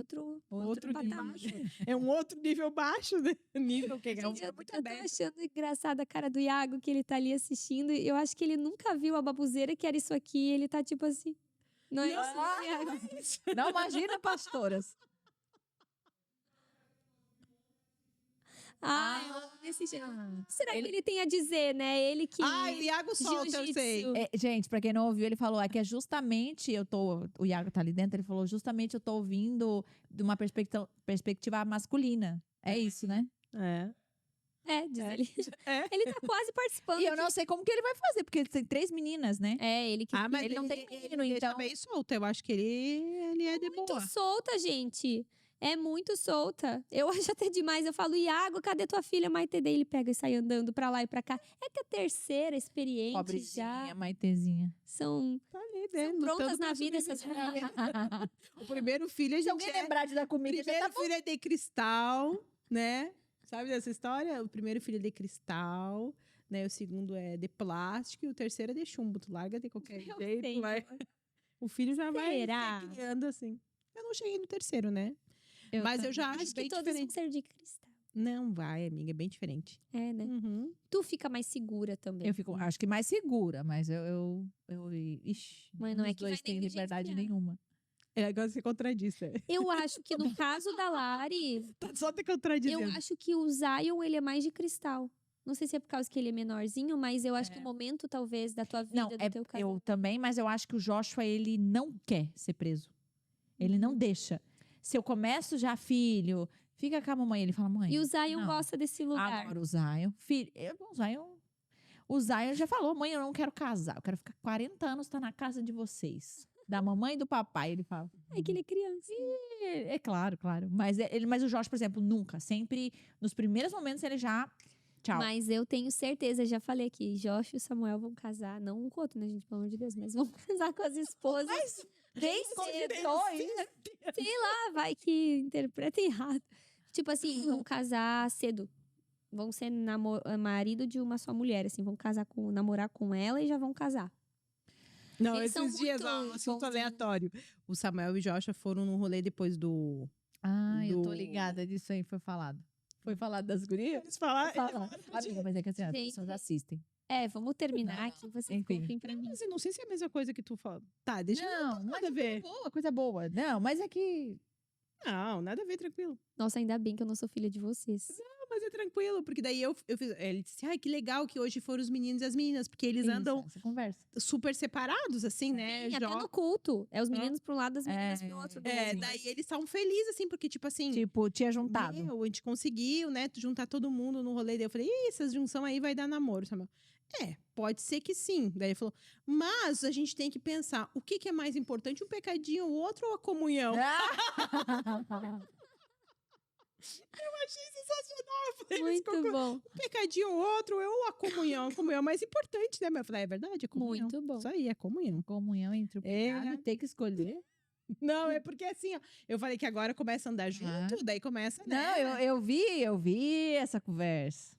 outro patamar. nível. É um outro nível baixo, né? Nível que é um Gente, eu muito tô aberto. achando engraçada a cara do Iago, que ele tá ali assistindo. E eu acho que ele nunca viu a babuzeira que era isso aqui. E ele tá tipo assim. Não é isso, Iago? Não imagina, pastoras. Desse jeito. Será que ele tem a dizer, né? Ele que... Ah, o Iago solta, eu sei. Jiu-jitsu. Gente, pra quem não ouviu, ele falou que é justamente o Iago tá ali dentro, ele falou justamente eu tô ouvindo de uma perspectiva masculina. É isso, né? Diz ele. É. Ele tá quase participando. E eu não sei como que ele vai fazer, porque tem 3 meninas, né? Ele que... Mas ele não tem menino, ele então. tá meio solto. Eu acho que ele é de muito boa. solta, gente. É muito solta. Eu acho até demais. Eu falo, Iago, cadê tua filha Maite? Daí ele pega e sai andando pra lá e pra cá. É que a terceira experiente Pobrezinha, já Maitezinha. são Tá ali, né? prontas lutando na pra vida sobreviver. essas O primeiro filho, a Se gente alguém lembrar de dar O comida, já primeiro tá bom. filho é de cristal, né? Sabe dessa história? O primeiro filho é de cristal, né? O segundo é de plástico e o terceiro é de chumbo. Tu larga de qualquer Meu jeito, Senhor. vai. O filho já vai Será? se criando assim. Eu não cheguei no terceiro, né? Mas eu já acho, Acho que bem todos vão diferente. ser de cristal. Não vai, amiga, é bem diferente. É, né? Uhum. Tu fica mais segura também. Eu fico, acho que mais segura, mas ixi, Mas não nenhum é dos que vai dois tem liberdade negligenciar. nenhuma. É, agora você contradiz, né? Eu acho que no caso da Lari, Tá só te eu contradizendo. acho que o Zion, ele é mais de cristal. Não sei se é por causa que ele é menorzinho, mas eu acho que o momento, talvez, da tua vida, Não, do teu casamento. eu também, mas eu acho que o Joshua, ele não quer ser preso. Ele não deixa. Se eu começo já, filho, fica com a mamãe. Ele fala, mãe. E o Zion não. gosta desse lugar. Agora o Zion, filho, o Zion já falou, mãe, eu não quero casar. Eu quero ficar 40 anos, tá na casa de vocês. Da mamãe e do papai, ele fala. É que ele é criança. É claro, claro. Mas o Jorge, por exemplo, nunca. Sempre, nos primeiros momentos, ele já. Tchau. Mas eu tenho certeza, já falei aqui, Josh e o Samuel vão casar, não um com o outro, né, gente, pelo amor de Deus, mas vão casar com as esposas bem cedo. Sei lá, vai que interpreta errado. Tipo assim, vão casar cedo. Vão ser marido de uma só mulher, assim, vão namorar com ela e já vão casar. Não, Eles são esses dias, muito ó, um assunto bonzinhos. aleatório. O Samuel e o Joshua foram num rolê depois do... Eu tô do- ligada disso aí, foi falado. Foi falado das gurias? Eles falaram... Amiga, mas é que assim, as Gente. pessoas assistem. Vamos terminar aqui, você Enfim. confia pra mim. Mas eu não sei se é a mesma coisa que tu fala. Tá, deixa eu... Não, Nada a ver. coisa boa. Não, mas é que. Não, nada a ver, tranquilo. Nossa, ainda bem que eu não sou filha de vocês. Não, mas é tranquilo, porque daí eu fiz... Ele disse, ai, que legal que hoje foram os meninos e as meninas, porque eles andam Essa conversa. super separados, assim, né? Sim, até Jo- no culto. É os meninos pra um lado, as meninas É, pro outro. É, daí eles estavam felizes, assim, porque, tipo assim... Tipo, tinha juntado. Meu, a gente conseguiu, né, juntar todo mundo no rolê. Daí eu falei, ih, essa junção aí vai dar namoro, Samuel. Pode ser que sim. Daí ele falou, mas a gente tem que pensar, o que é mais importante, um pecadinho, o outro ou a comunhão? Achei sensacional. Eu falei, mas Muito bom. um pecadinho, o outro ou a comunhão? A comunhão é mais importante, né? Mas eu falei, é verdade, é comunhão. Muito bom. Isso aí, é comunhão. Comunhão entre o pecado, tem que escolher. Não, é porque assim, ó, eu falei que agora começa a andar junto, daí começa, né? Não, eu vi essa conversa.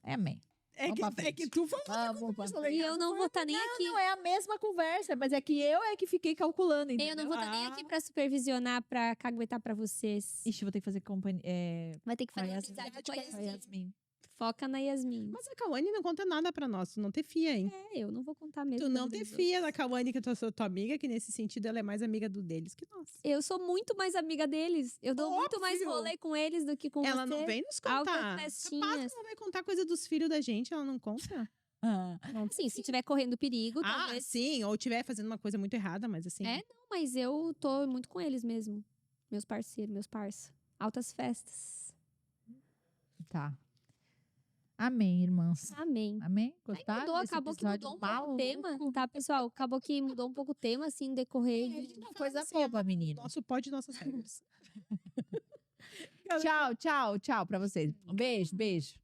Amém. É Vamos pra que, é frente. que tu falou. Vamos pra E eu não vou estar nem aqui. Não é a mesma conversa, mas é que eu fiquei calculando. Eu Entendeu? não vou estar nem aqui pra supervisionar, pra caguetar pra vocês. Ixi, vou ter que fazer companhia. Vai ter que Com a fazer Yasmin. amizade com a Com a Yasmin. Yasmin. Foca na Yasmin. Mas a Cauane não conta nada pra nós, tu não te fia, hein? Eu não vou contar mesmo. Tu não dos te outros. fia da Cauane, que eu sou tua amiga, que nesse sentido ela é mais amiga deles que nós. Eu sou muito mais amiga deles. Eu dou muito mais Óbvio. rolê com eles do que com Ela você. não vem nos Altas contar. Capaz festinhas. que ela vai contar coisa dos filhos da gente, ela não conta? Sim, se tiver correndo perigo, Ah, talvez. sim, ou tiver fazendo uma coisa muito errada, mas assim... É, não, mas eu tô muito com eles mesmo. Meus parceiros, meus parça. Altas festas. Tá. Amém, irmãs. Amém. Amém? Aí Gostaram mudou, desse acabou que episódio mudou um pouco o tema, maluco? tá, pessoal? Acabou que mudou um pouco o tema, assim, decorrer. Uma coisa boba, menino. Nosso pode, nossas regras. Tchau, tchau, tchau pra vocês. Um beijo, beijo.